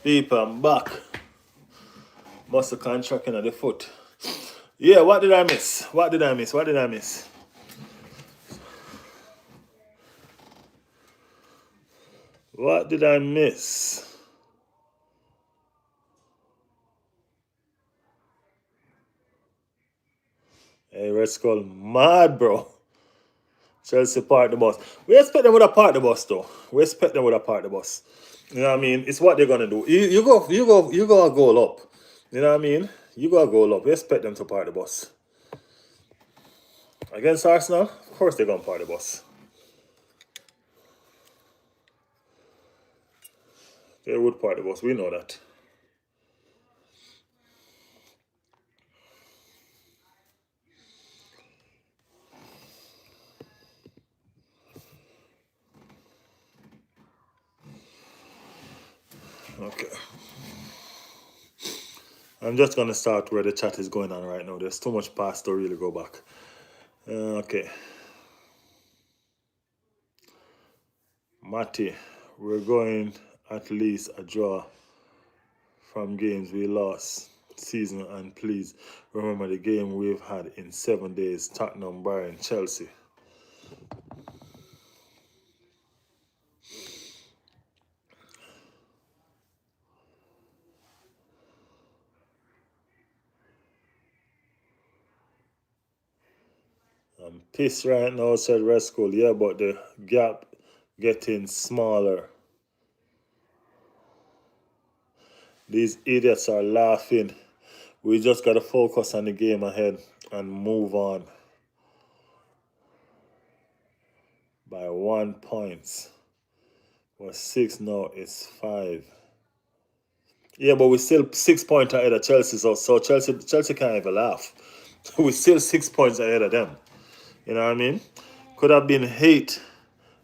People, I'm back. Muscle contracting at the foot. Yeah, what did I miss? What did I miss? What did I miss? What did I miss? Hey, Red Skull, mad, bro. Chelsea park the bus. We expect them with a park the bus, though. We expect them with a park the bus. You know what I mean? It's what they're gonna do. You go a goal up. You know what I mean? You go a goal up. We expect them to park the bus. Against Arsenal, of course they're gonna park the bus. They would park the bus. We know that. Okay. I'm just gonna start where the chat is going on right now. There's too much past to really go back. Okay. Matty, we're going at least a draw from games we lost season, and please remember the game we've had in 7 days: Tottenham, Bayern, Chelsea. I'm pissed right now, said Red Skull. Yeah, but the gap getting smaller. These idiots are laughing. We just gotta focus on the game ahead and move on. By 1 point. Was 6 now, it's 5. Yeah, but we're still 6 points ahead of Chelsea, so Chelsea can't even laugh. We're still 6 points ahead of them. You know what I mean? Could have been 8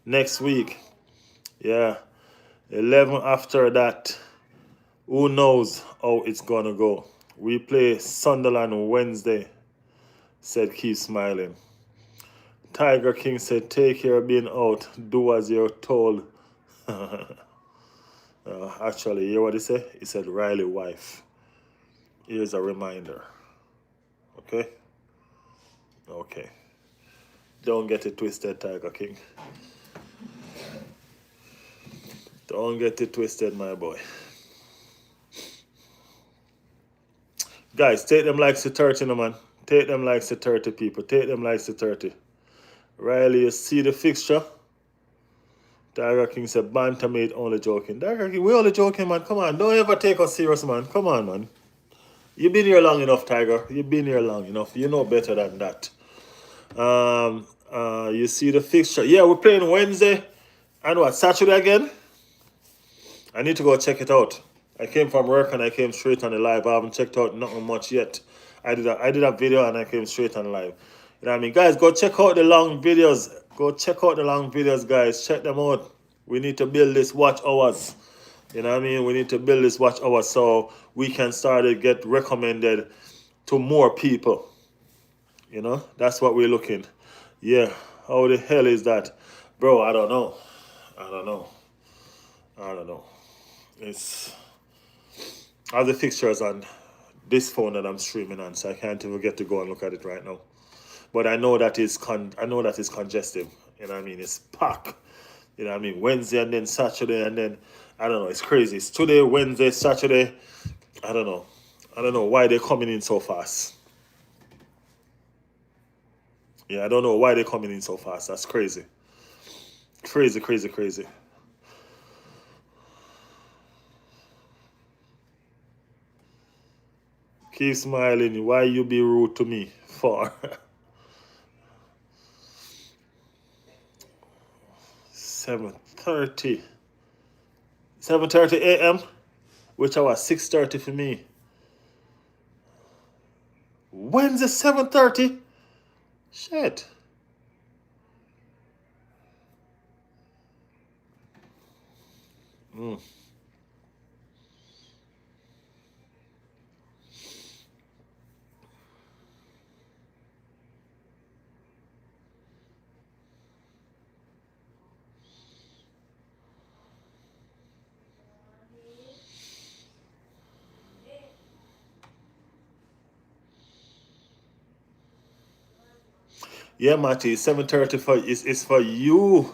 next week. Yeah. 11 after that. Who knows how it's gonna go? We play Sunderland Wednesday, said keep smiling. Tiger King said take care of being out. Do as you're told. Actually, you hear what he said? He said Riley wife. Here's a reminder. Okay? Okay. Don't get it twisted, Tiger King. Don't get it twisted, my boy. Guys, take them likes to 30, no man. Take them likes to 30 people. Take them likes to 30. Riley, you see the fixture? Tiger King said, Bantamate only joking. Tiger King, we only joking, man. Come on. Don't ever take us serious, man. Come on, man. You've been here long enough, Tiger. You've been here long enough. You know better than that. You see the fixture? Yeah, we're playing Wednesday. And what, Saturday again? I need to go check it out. I came from work and I came straight on the live. I haven't checked out nothing much yet. I did a video and I came straight on live. You know what I mean? Guys, go check out the long videos. Go check out the long videos, guys. Check them out. We need to build this watch hours. You know what I mean? We need to build this watch hours so we can start to get recommended to more people. You know? That's what we're looking. Yeah. How the hell is that? Bro, I don't know. I don't know. I don't know. It's I have the fixtures on this phone that I'm streaming on, so I can't even get to go and look at it right now. But I know that is congestive. You know what I mean? It's packed. You know what I mean? Wednesday and then Saturday and then I don't know. It's crazy. It's today, Wednesday, Saturday. I don't know. I don't know why they're coming in so fast. Yeah, I don't know why they're coming in so fast. That's crazy. Crazy, crazy, crazy. Keep smiling. Why you be rude to me for? 7:30. 7:30 a.m. Which hour? 6:30 for me. Wednesday 7:30. Shit. Yeah, Matty, 7:30 for is for you.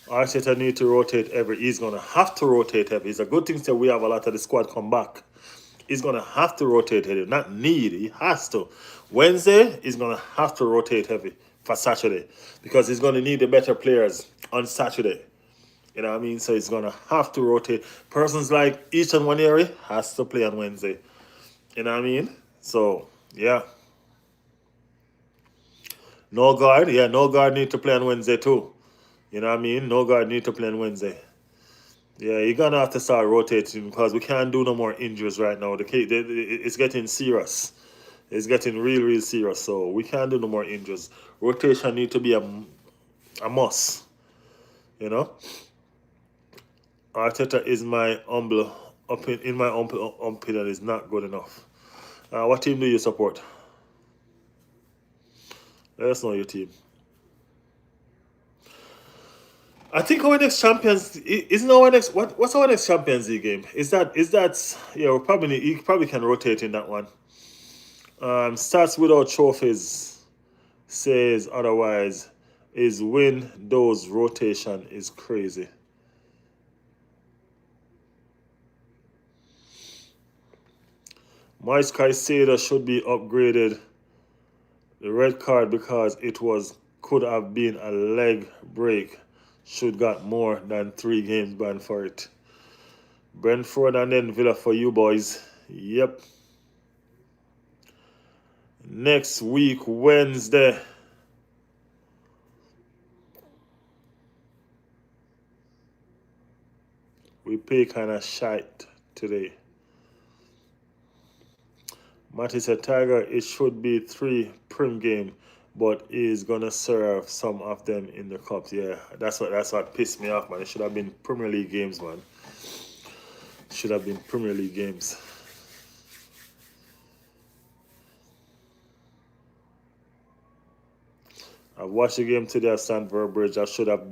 Arteta need to rotate every. He's gonna have to rotate every. It's a good thing that we have a lot of the squad come back. He's gonna have to rotate heavy. Not need, he has to. Wednesday, he's gonna have to rotate heavy for Saturday. Because he's gonna need the better players on Saturday. You know what I mean? So he's gonna have to rotate. Persons like each and one area has to play on Wednesday. You know what I mean? So yeah. No guard, yeah, no guard need to play on Wednesday too. You know what I mean? No guard need to play on Wednesday. Yeah, you're gonna have to start rotating because we can't do no more injuries right now. It's getting serious. It's getting real, real serious. So we can't do no more injuries. Rotation need to be a must. You know, Arteta is my humble in my humble opinion is not good enough. What team do you support? Let us know your team. I think our next Champions isn't our next what's our next Champions League game? Is that yeah, we probably you probably can rotate in that one. Starts without trophies says otherwise is win those rotation is crazy. Moise Caicedo should be upgraded the red card because it was could have been a leg break. Should got more than 3 games banned for it. Brentford and then Villa for you boys. Yep. Next week, Wednesday. We play kind of shite today. Matty said, Tiger, it should be 3 prim game, but he's gonna serve some of them in the cups. Yeah, that's what pissed me off, man. It should have been Premier League games, man. Should have been Premier League games. I watched the game today at Stamford Bridge. I've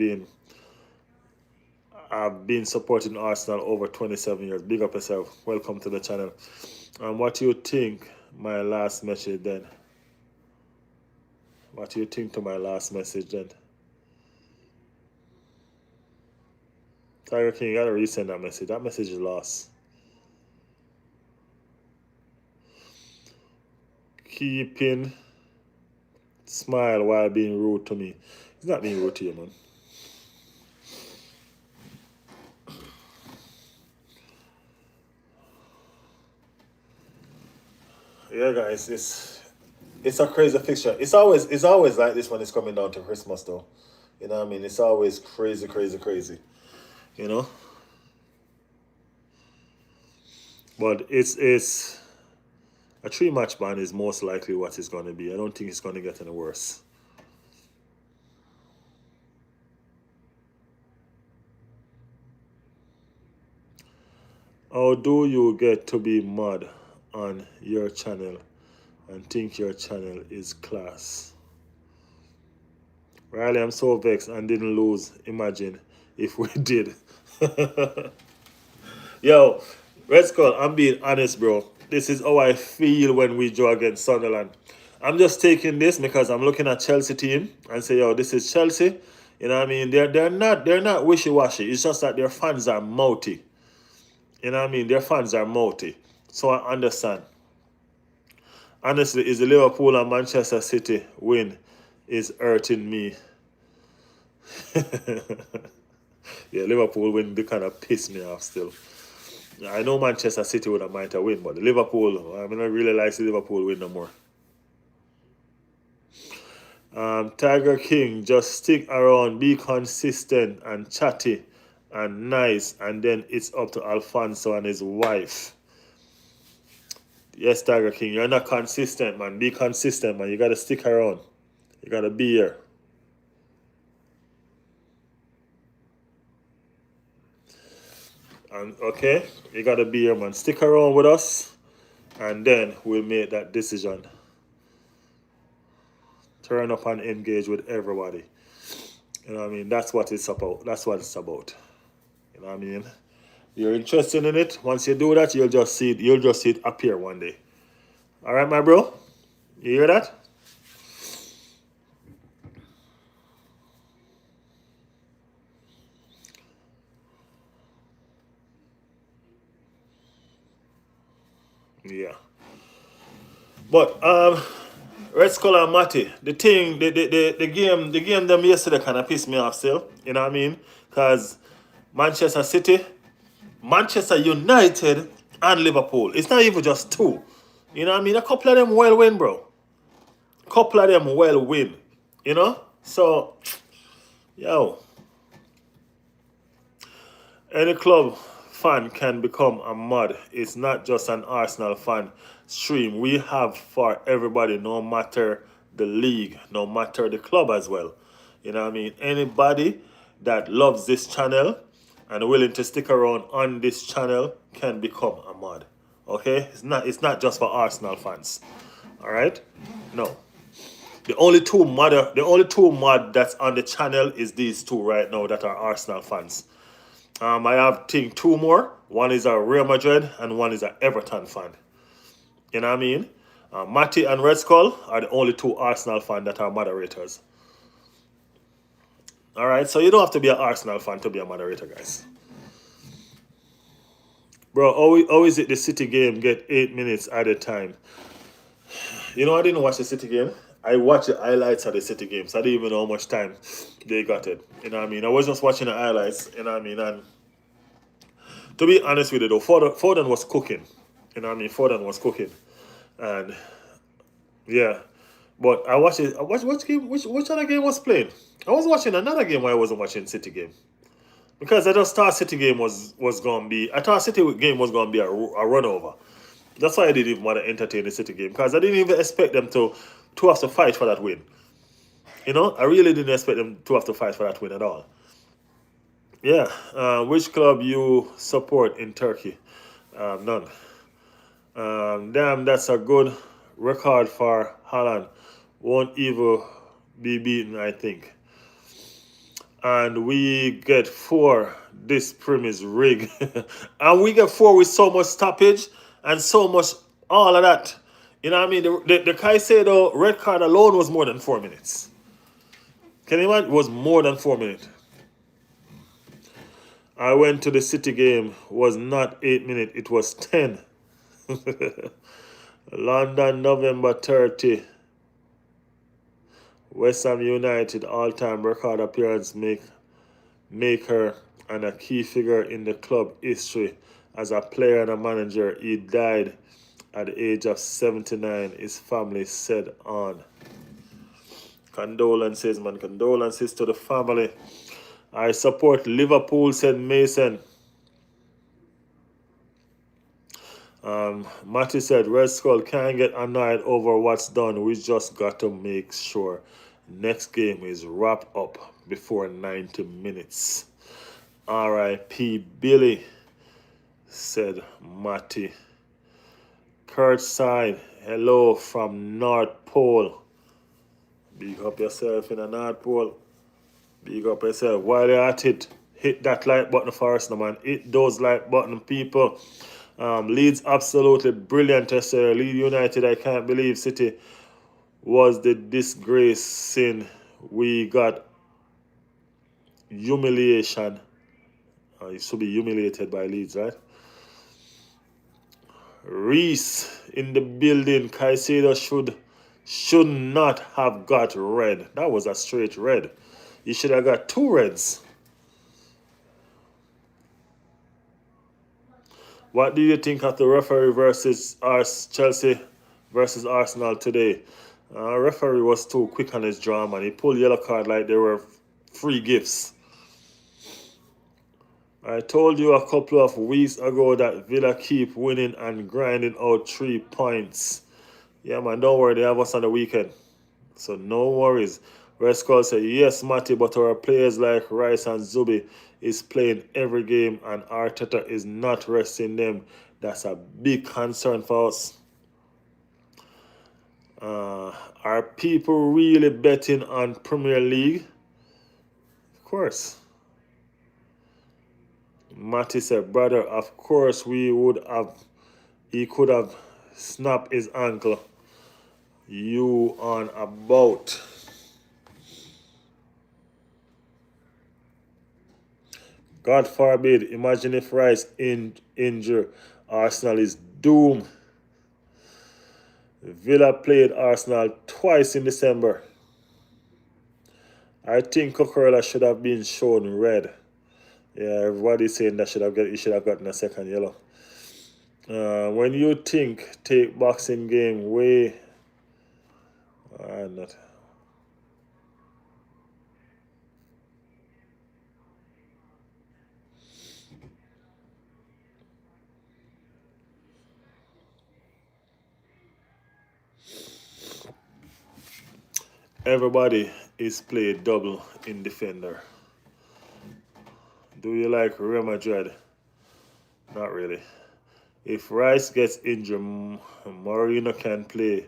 been supporting Arsenal over 27 years. Big up yourself. Welcome to the channel. And what do you think my last message then? What do you think to my last message then? Tiger King, you gotta resend that message. That message is lost. Keeping smile while being rude to me. He's not being rude to you, man. Yeah, guys, it's a crazy fixture. It's always like this when it's coming down to Christmas, though. You know what I mean? It's always crazy, crazy, crazy. You know. But it's a 3-match ban is most likely what it's going to be. I don't think it's going to get any worse. How do you get to be mad on your channel and think your channel is class? Riley, I'm so vexed and didn't lose. Imagine if we did. Yo, Red Skull, I'm being honest, bro. This is how I feel when we draw against Sunderland. I'm just taking this because I'm looking at Chelsea team and say, yo, this is Chelsea. You know what I mean? They're not wishy-washy. It's just that their fans are mouthy. You know what I mean? Their fans are mouthy. So I understand. Honestly, is the Liverpool and Manchester City win is hurting me. Yeah, Liverpool win, they kind of piss me off still. I know Manchester City would have might have win, but the Liverpool, I mean, I really like the Liverpool win no more. Tiger King, just stick around, be consistent and chatty and nice, and then it's up to Alfonso and his wife. Yes, Tiger King, you're not consistent, man. Be consistent, man. You gotta stick around. You gotta be here. And okay, you gotta be here, man. Stick around with us, and then we'll make that decision. Turn up and engage with everybody. You know what I mean? That's what it's about. That's what it's about. You know what I mean? You're interested in it. Once you do that, you'll just see it. You'll just see it appear one day. All right, my bro. You hear that? Yeah. But Red Skull and Matty, the game them yesterday kind of pissed me off still. You know what I mean? Because Manchester City, Manchester United, and Liverpool. It's not even just two. You know what I mean? A couple of them well win, bro. A couple of them well win. You know? So, yo. Any club fan can become a mod. It's not just an Arsenal fan stream. We have for everybody, no matter the league, no matter the club as well. You know what I mean? Anybody that loves this channel and willing to stick around on this channel can become a mod. Okay? It's not just for Arsenal fans. Alright? No. The only two mod that's on the channel is these two right now that are Arsenal fans. I have think two more. One is a Real Madrid and one is an Everton fan. You know what I mean? Matty and Red Skull are the only two Arsenal fans that are moderators. Alright, so you don't have to be an Arsenal fan to be a moderator, guys. Bro, how is it the City game get 8 minutes at a time? You know, I didn't watch the City game. I watched the highlights of the City game, so I didn't even know how much time they got it. You know what I mean? I was just watching the highlights, you know what I mean? And to be honest with you, though, Foden was cooking. You know what I mean? Foden was cooking. And, yeah. But I watched which other game was playing? I was watching another game while I wasn't watching City game. Because I just thought City game was going to be, I thought City game was going to be a run over. That's why I didn't even want to entertain the City game, because I didn't even expect them to have to fight for that win. You know, I really didn't expect them to have to fight for that win at all. Yeah. Which club you support in Turkey? None. Damn, that's a good record for Holland. Won't even be beaten, I think. And we get 4. This prim is rigged. And we get 4 with so much stoppage and so much all of that. You know what I mean? The Caicedo red card alone was more than 4 minutes. Can you imagine? It was more than 4 minutes. I went to the City game. Was not 8 minutes. It was 10. London, November 30. West Ham United all-time record appearance maker and a key figure in the club history as a player and a manager. He died at the age of 79, his family said on. Condolences, man. Condolences to the family. I support Liverpool, said Mason. Matty said, Red Skull can't get annoyed over what's done. We just got to make sure next game is wrapped up before 90 minutes. R.I.P. Billy, said Matty. Kurt side, hello from North Pole. Big up yourself in the North Pole. Big up yourself. While you're at it, hit that like button for us, no man. Hit those like button, people. Leeds absolutely brilliant yesterday. Leeds United, I can't believe City was the disgrace sin. We got humiliation. You should be humiliated by Leeds, right? Reese in the building. Caicedo should not have got red. That was a straight red. You should have got 2 reds. What do you think of the referee versus Chelsea versus Arsenal today? Referee was too quick on his drama and he pulled yellow card like they were free gifts. I told you a couple of weeks ago that Villa keep winning and grinding out 3 points. Yeah, man, don't worry, they have us on the weekend. So no worries. Red Skull said, yes, Matty, but our players like Rice and Zubi is playing every game and Arteta is not resting them. That's a big concern for us. Are people really betting on Premier League? Of course. Matty said, brother, of course he could have snapped his ankle. You on about. God forbid, imagine if Rice injured. Arsenal is doomed. Villa played Arsenal twice in December. I think Cucurella should have been shown red. Yeah, everybody's saying that he should have gotten a second yellow. When you take boxing game way, not. Everybody is played double in defender. Do you like Real Madrid? Not really. If Rice gets injured, Merino can play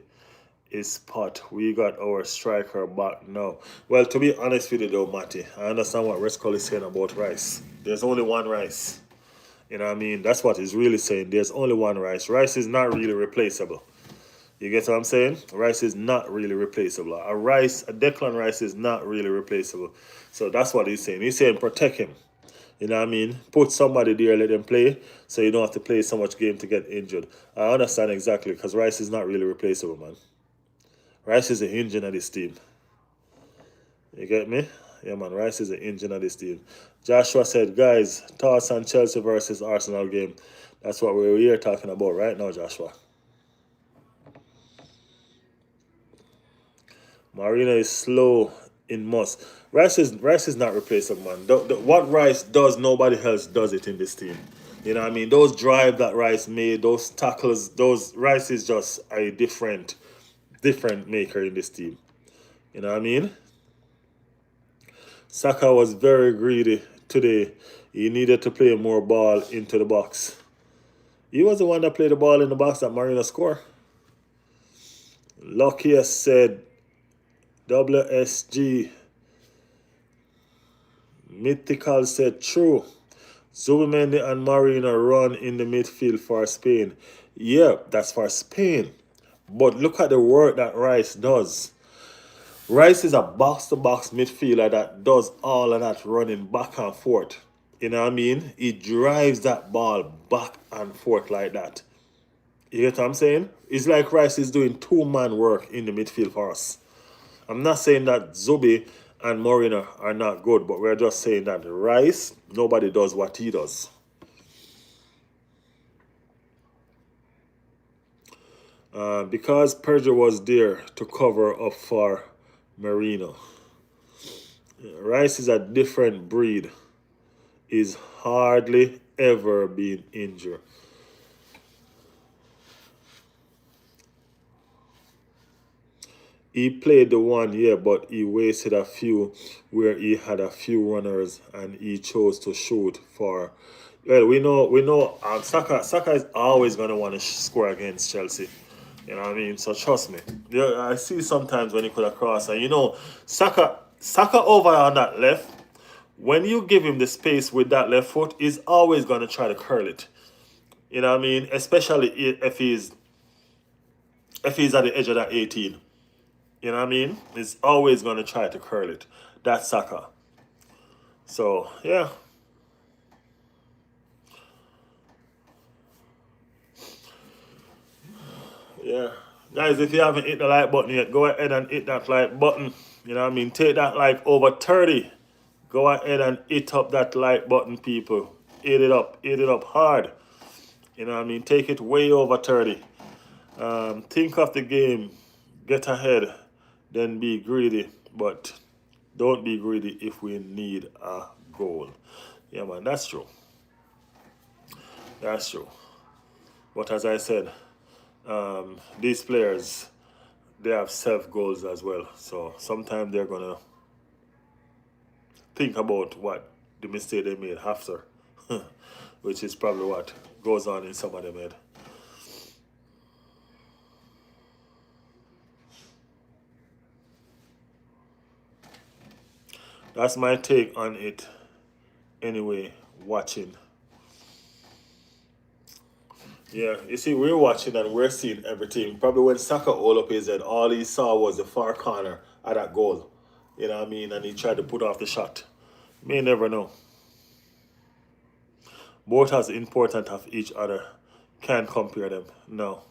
his spot. We got our striker back now. Well, to be honest with you though, Matty, I understand what Rescol is saying about Rice. There's only one Rice. You know what I mean? That's what he's really saying. There's only one Rice. Rice is not really replaceable. You get what I'm saying? Rice is not really replaceable. A Declan Rice is not really replaceable. So that's what he's saying. He's saying protect him. You know what I mean? Put somebody there, let them play, so you don't have to play so much game to get injured. I understand exactly, because Rice is not really replaceable, man. Rice is the engine of this team. You get me? Yeah, man, Rice is the engine of this team. Joshua said, guys, thoughts on Chelsea versus Arsenal game. That's what we're here talking about right now, Joshua. Merino is slow in must. Rice is not replaceable, man. What Rice does, nobody else does it in this team. You know what I mean? Those drive that Rice made, those tackles, those Rice is just a different maker in this team. You know what I mean? Saka was very greedy today. He needed to play more ball into the box. He was the one that played the ball in the box that Merino scored. Luckiest said WSG. Mythical said true. Zubimendi and Merino run in the midfield for Spain. Yeah, that's for Spain. But look at the work that Rice does. Rice is a box-to-box midfielder that does all of that running back and forth. You know what I mean? He drives that ball back and forth like that. You get what I'm saying? It's like Rice is doing two-man work in the midfield for us. I'm not saying that Zubi and Merino are not good, but we're just saying that Rice, nobody does what he does. Because Persia was there to cover up for Merino. Rice is a different breed. He's hardly ever been injured. He played the 1 year, but he wasted a few where he had a few runners and he chose to shoot for. Well, we know. Saka is always gonna want to score against Chelsea. You know what I mean? So trust me. Yeah, I see sometimes when he could have crossed, and Saka over on that left. When you give him the space with that left foot, he's always gonna try to curl it. You know what I mean? Especially if he's at the edge of that 18. You know what I mean? He's always going to try to curl it. That's Saka. So, yeah. Yeah. Guys, if you haven't hit the like button yet, go ahead and hit that like button. You know what I mean? Take that like over 30. Go ahead and hit up that like button, people. Hit it up. Hit it up hard. You know what I mean? Take it way over 30. Think of the game. Get ahead. Then be greedy, but don't be greedy if we need a goal. Yeah, man, that's true. That's true. But as I said, these players, they have self goals as well. So sometimes they're gonna think about what the mistake they made after, which is probably what goes on in some of them head. That's my take on it. Anyway, watching. Yeah, you see, we're watching and we're seeing everything. Probably when Saka all up his head, all he saw was the far corner of that goal. You know what I mean? And he tried to put off the shot. May never know. Both as important of each other. Can't compare them. No.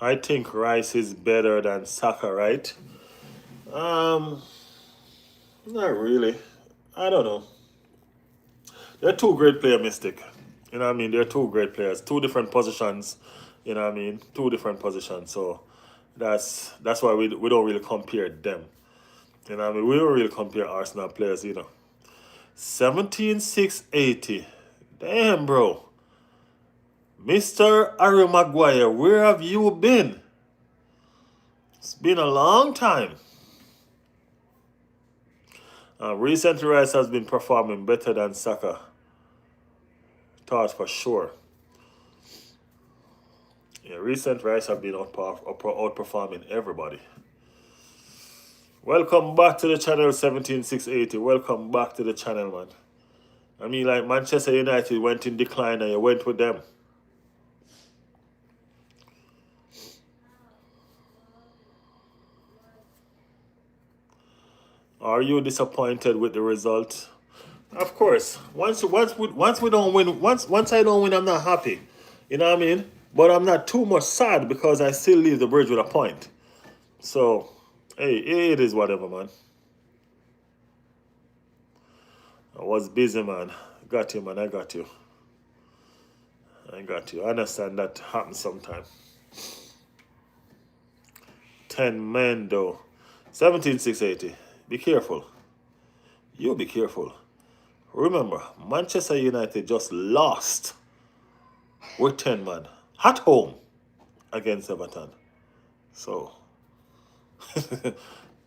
I think Rice is better than Saka, right? Not really. I don't know. They're two great player, Mystic. You know what I mean? They're two great players, two different positions. You know what I mean? Two different positions. So that's why we don't really compare them. You know what I mean? We don't really compare Arsenal players, 17,680. Damn, bro. Mr. Harry Maguire, where have you been? It's been a long time. Recently, Rice has been performing better than Saka. Thought for sure. Yeah, recent Rice have been outperforming everybody. Welcome back to the channel 17680. Welcome back to the channel, man. I mean, like Manchester United went in decline and you went with them. Are you disappointed with the result? Of course. Once we don't win, once I don't win, I'm not happy. You know what I mean? But I'm not too much sad because I still leave the bridge with a point. So, hey, it is whatever, man. I was busy, man. Got you, man. I got you. I got you. I understand that happens sometime. 10 men, though. 17,680. Be careful. You be careful. Remember, Manchester United just lost with 10 man at home against Everton. So,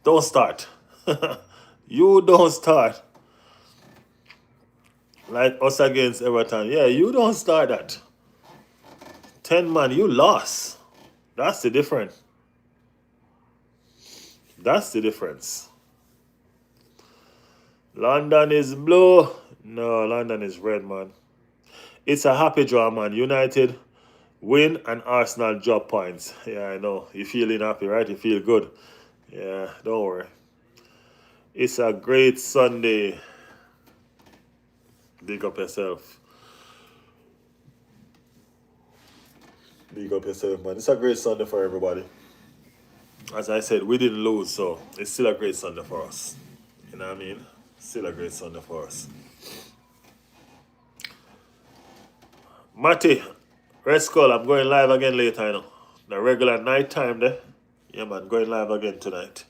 don't start. You don't start. Like us against Everton. Yeah, you don't start that. 10 man, you lost. That's the difference. That's the difference. London is blue. No, London is red, man. It's a happy draw, man. United win and Arsenal drop points. Yeah, I know. You're feeling happy, right? You feel good. Yeah, don't worry. It's a great Sunday. Big up yourself. Big up yourself, man. It's a great Sunday for everybody. As I said, we didn't lose, so it's still a great Sunday for us. You know what I mean? Still a great Sunday for us. Matty, Red Skull, I'm going live again later, you know. The regular night time there. Yeah, man, going live again tonight.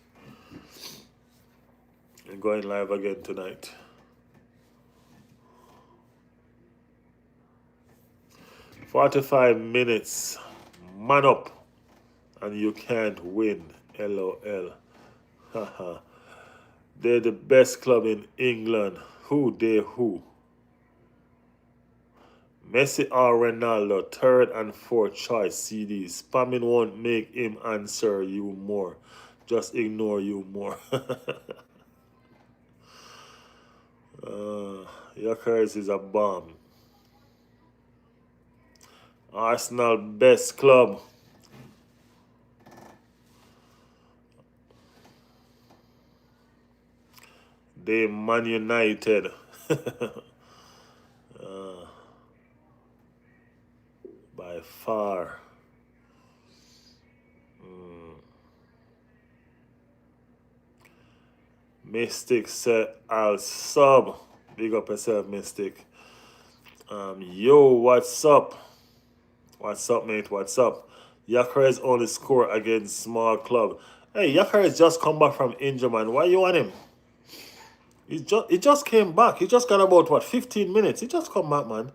I'm going live again tonight. $45 man up, and you can't win. LOL. Haha. They're the best club in England. Who they who? Messi or Ronaldo, third and fourth choice CD. Spamming won't make him answer you more. Just ignore you more. Yockers is a bomb. Arsenal best club. They Man United. By far. Mystic said I'll sub. Big up yourself, Mystic. Yo, what's up? What's up, mate? What's up? Yakarez only score against small club. Hey, Yakarez just come back from injury, man. Why you want him? He just came back. He just got about, what, 15 minutes. He just come back, man.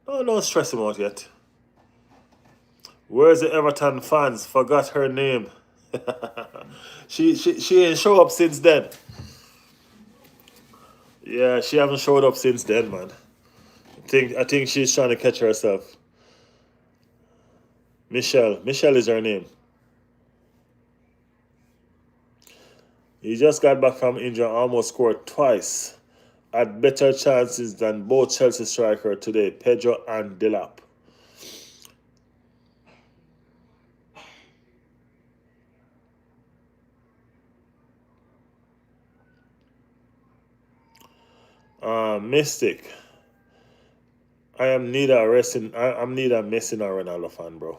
No, don't stress him out yet. Where's the Everton fans? Forgot her name. She ain't show up since then. Yeah, she haven't showed up since then, man. I think she's trying to catch herself. Michelle is her name. He just got back from injury and almost scored twice. Had better chances than both Chelsea strikers today, Pedro and Delap. Mystic. I'm neither a Messi nor Ronaldo fan, bro.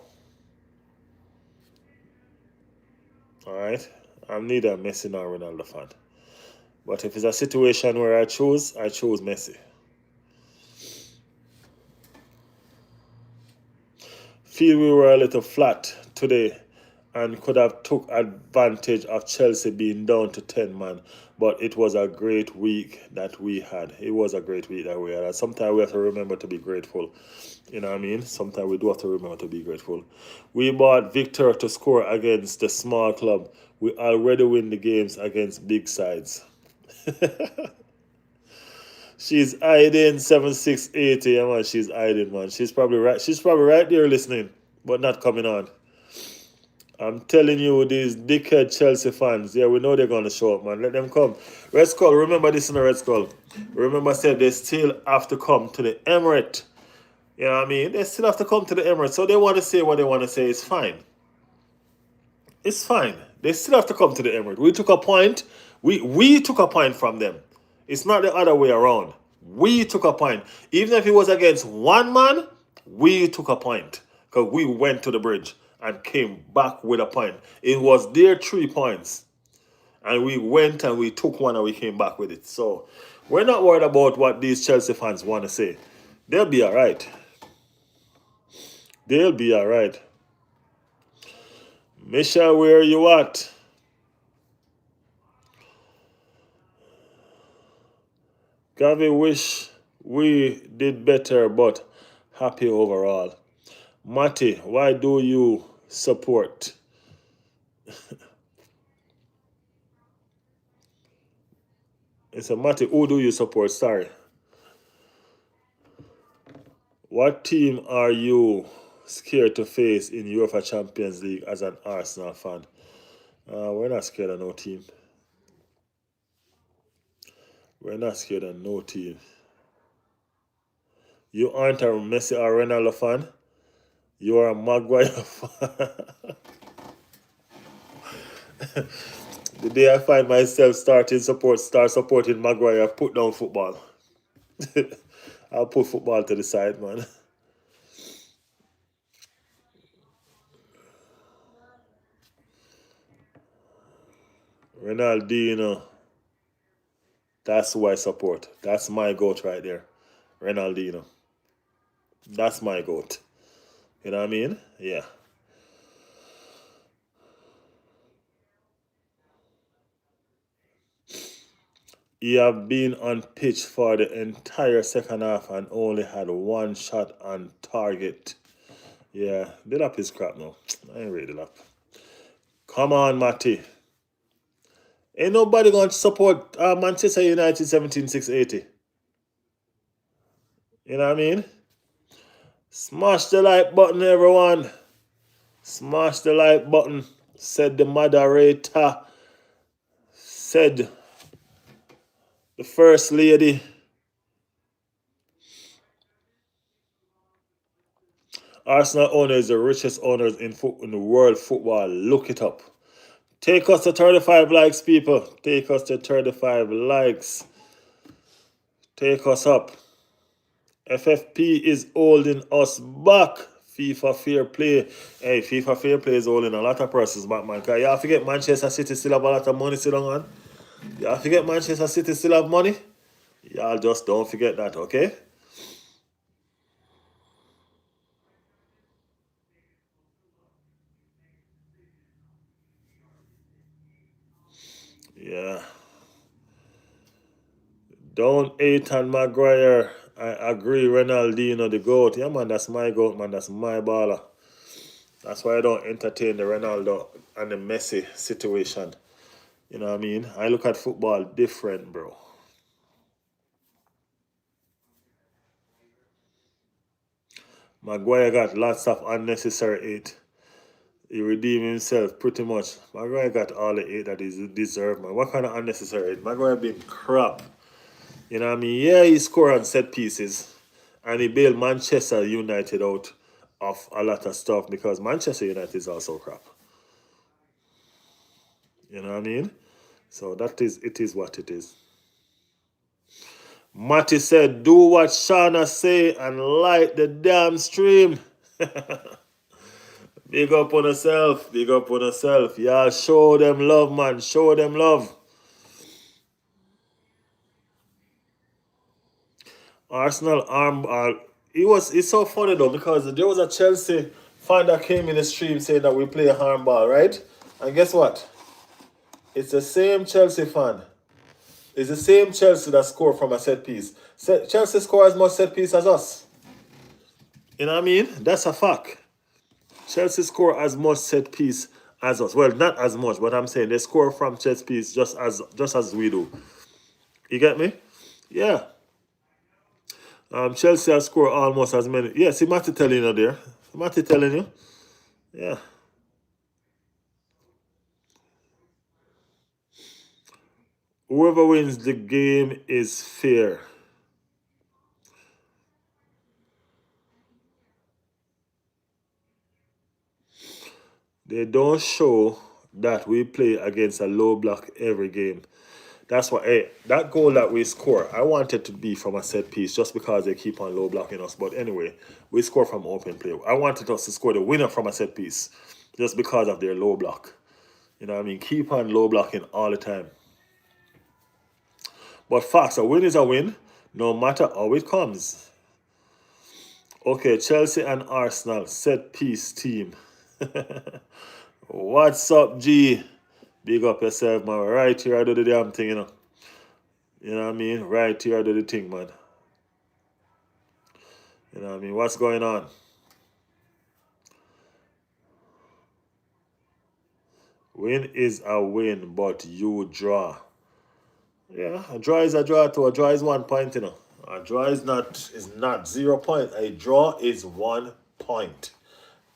Alright? I'm neither a Messi nor Ronaldo fan. But if it's a situation where I choose Messi. Feel we were a little flat today and could have took advantage of Chelsea being down to 10 man. But it was a great week that we had. It was a great week that we had. And sometimes we have to remember to be grateful. You know what I mean? Sometimes we do have to remember to be grateful. We bought Victor to score against the small club. We already win the games against big sides. She's hiding 7680. Yeah, man, she's hiding, man. She's probably right there listening, but not coming on. I'm telling you, these dickhead Chelsea fans, yeah, we know they're going to show up, man. Let them come. Red Skull, remember this in the Red Skull. Remember I said they still have to come to the Emirate. You know what I mean? They still have to come to the Emirates. So they want to say what they want to say. It's fine. It's fine. They still have to come to the Emirates. We took a point. We took a point from them. It's not the other way around. We took a point. Even if it was against one man, we took a point. Because we went to the bridge and came back with a point. It was their 3 points. And we went and we took one and we came back with it. So We're not worried about what these Chelsea fans want to say. They'll be all right. They'll be all right. Misha, where you at? Gavi wish we did better, but happy overall. Matty, why do you support? It's a Matty, who do you support? Sorry. What team are you scared to face in UEFA Champions League as an Arsenal fan? We're not scared of no team. We're not scared of no team. You aren't a Messi or Ronaldo fan. You are a Maguire fan. The day I find myself start supporting Maguire, I put down football. I'll put football to the side, man. Ronaldinho. That's who I support. That's my goat right there. Ronaldinho. That's my goat. You know what I mean? Yeah. He have been on pitch for the entire second half and only had one shot on target. Yeah, the lap is crap now. I ain't ready lap. Come on, Matty. Ain't nobody going to support Manchester United 17-680. You know what I mean? Smash the like button, everyone. Smash the like button, said the moderator. Said the first lady. Arsenal owner is the richest owners in the world football. Look it up. Take us to 35 likes, people. Take us to 35 likes. Take us up. FFP is holding us back. FIFA Fair Play. Hey, FIFA Fair Play is holding a lot of persons back, man. Because y'all forget Manchester City still have a lot of money still on. Y'all forget Manchester City still have money? Y'all just don't forget that, okay? Yeah. Don't hate on Maguire. I agree, Ronaldinho the GOAT. Yeah, man, that's my GOAT, man. That's my baller. That's why I don't entertain the Ronaldo and the Messi situation. You know what I mean? I look at football different, bro. Maguire got lots of unnecessary hate. He redeemed himself pretty much. Maguire got all the hate that he deserved, man. What kind of unnecessary hate? Maguire been crap. You know what I mean? Yeah, he scored on set pieces. And he bailed Manchester United out of a lot of stuff because Manchester United is also crap. You know what I mean? So it is what it is. Matty said, do what Shauna say and like the damn stream. Big up on yourself. Big up on yourself. Y'all show them love, man. Show them love. Arsenal armball. It's so funny though because there was a Chelsea fan that came in the stream saying that we play a handball, right? And guess what? It's the same Chelsea fan. It's the same Chelsea that scored from a set piece. Chelsea score as much set piece as us. You know what I mean? That's a fact. Chelsea score as much set piece as us. Well, not as much, but I'm saying they score from set piece just as we do. You get me? Yeah. Chelsea has scored almost as many. Yeah, see Matty telling you there. Matty telling you. Yeah. Whoever wins the game is fair. They don't show that we play against a low block every game. That's why that goal that we score, I want it to be from a set piece just because they keep on low blocking us. But anyway, we score from open play. I wanted us to score the winner from a set piece just because of their low block. You know what I mean? Keep on low blocking all the time. But facts, a win is a win, no matter how it comes. Okay, Chelsea and Arsenal, set piece team. What's up, G? Big up yourself, man. Right here, I do the damn thing, you know. You know what I mean? Right here, I do the thing, man. You know what I mean? What's going on? Win is a win, but you draw. Yeah, a draw is a draw too. A draw is 1 point, you know. A draw is not 0 point. A draw is 1 point.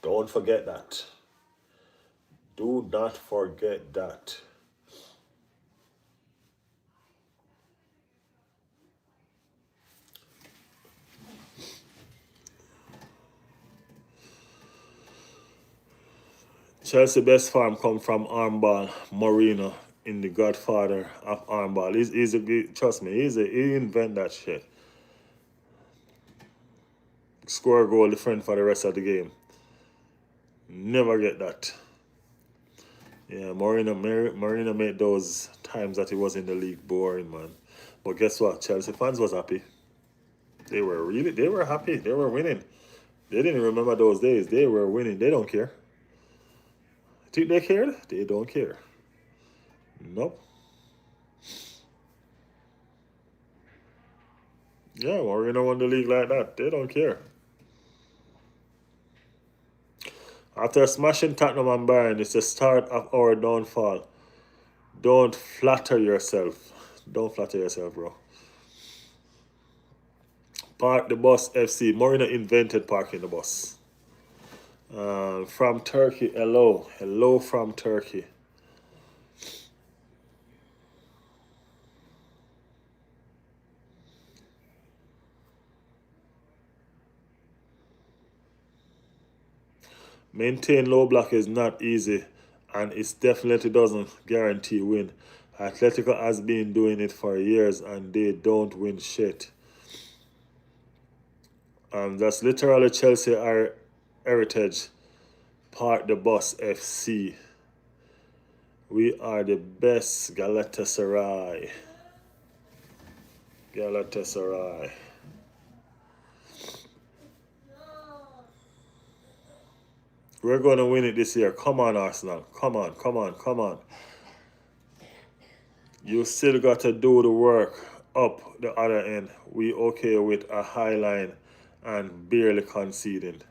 Don't forget that. Do not forget that. Chelsea best form come from armball. Merino in the Godfather of armball. Trust me, he invent that shit. Score a goal different for the rest of the game. Never get that. Yeah, Merino made those times that he was in the league boring, man. But guess what? Chelsea fans was happy. They were happy. They were winning. They didn't remember those days. They were winning. They don't care. Think they cared? They don't care. Nope. Yeah, Merino won the league like that. They don't care. After smashing Tottenham and Bayern, it's the start of our downfall. Don't flatter yourself. Don't flatter yourself, bro. Park the Bus FC. Merino invented parking the bus. From Turkey, hello. Hello from Turkey. Maintain low block is not easy, and it definitely doesn't guarantee win. Atletico has been doing it for years, and they don't win shit. That's literally Chelsea our heritage. Park the Bus FC. We are the best. Galatasaray. Galatasaray. We're going to win it this year. Come on, Arsenal. Come on, come on, come on. You still got to do the work up the other end. We okay with a high line and barely conceding.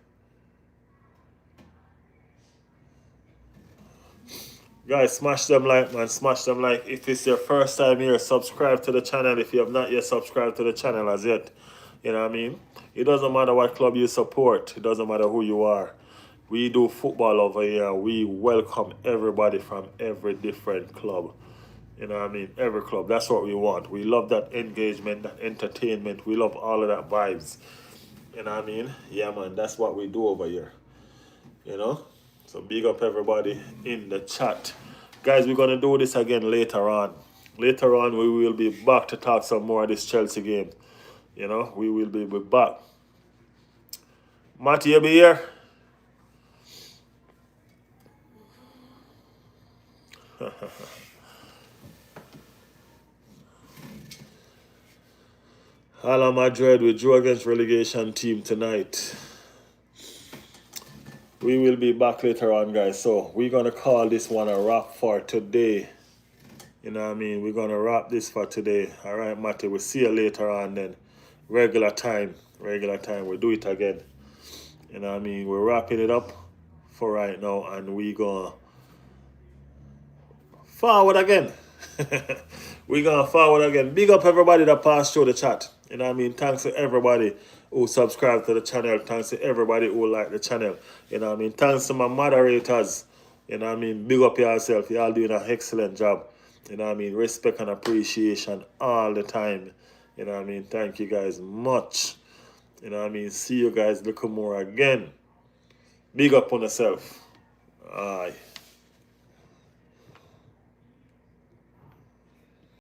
Guys, smash them like, man. Smash them like. If it's your first time here, subscribe to the channel if you have not yet subscribed to the channel as yet. You know what I mean? It doesn't matter what club you support. It doesn't matter who you are. We do football over here. We welcome everybody from every different club. You know what I mean? Every club. That's what we want. We love that engagement, that entertainment. We love all of that vibes. You know what I mean? Yeah, man. That's what we do over here. You know? So big up everybody in the chat. Guys, we're going to do this again later on. Later on, we will be back to talk some more of this Chelsea game. You know? We will be back. Matty, you be here? Hala Madrid, we drew against relegation team tonight. We will be back later on, guys. So we're going to call this one a wrap for today. You know what I mean? We're going to wrap this for today. All right, Matty, we'll see you later on then. Regular time. We'll do it again. You know what I mean? We're wrapping it up for right now, and we going to forward again. We're going to forward again. Big up everybody that passed through the chat. You know what I mean? Thanks to everybody who subscribed to the channel. Thanks to everybody who liked the channel. You know what I mean? Thanks to my moderators. You know what I mean? Big up yourself. Y'all doing an excellent job. You know what I mean? Respect and appreciation all the time. You know what I mean? Thank you guys much. You know what I mean? See you guys look more again. Big up on yourself. Aye.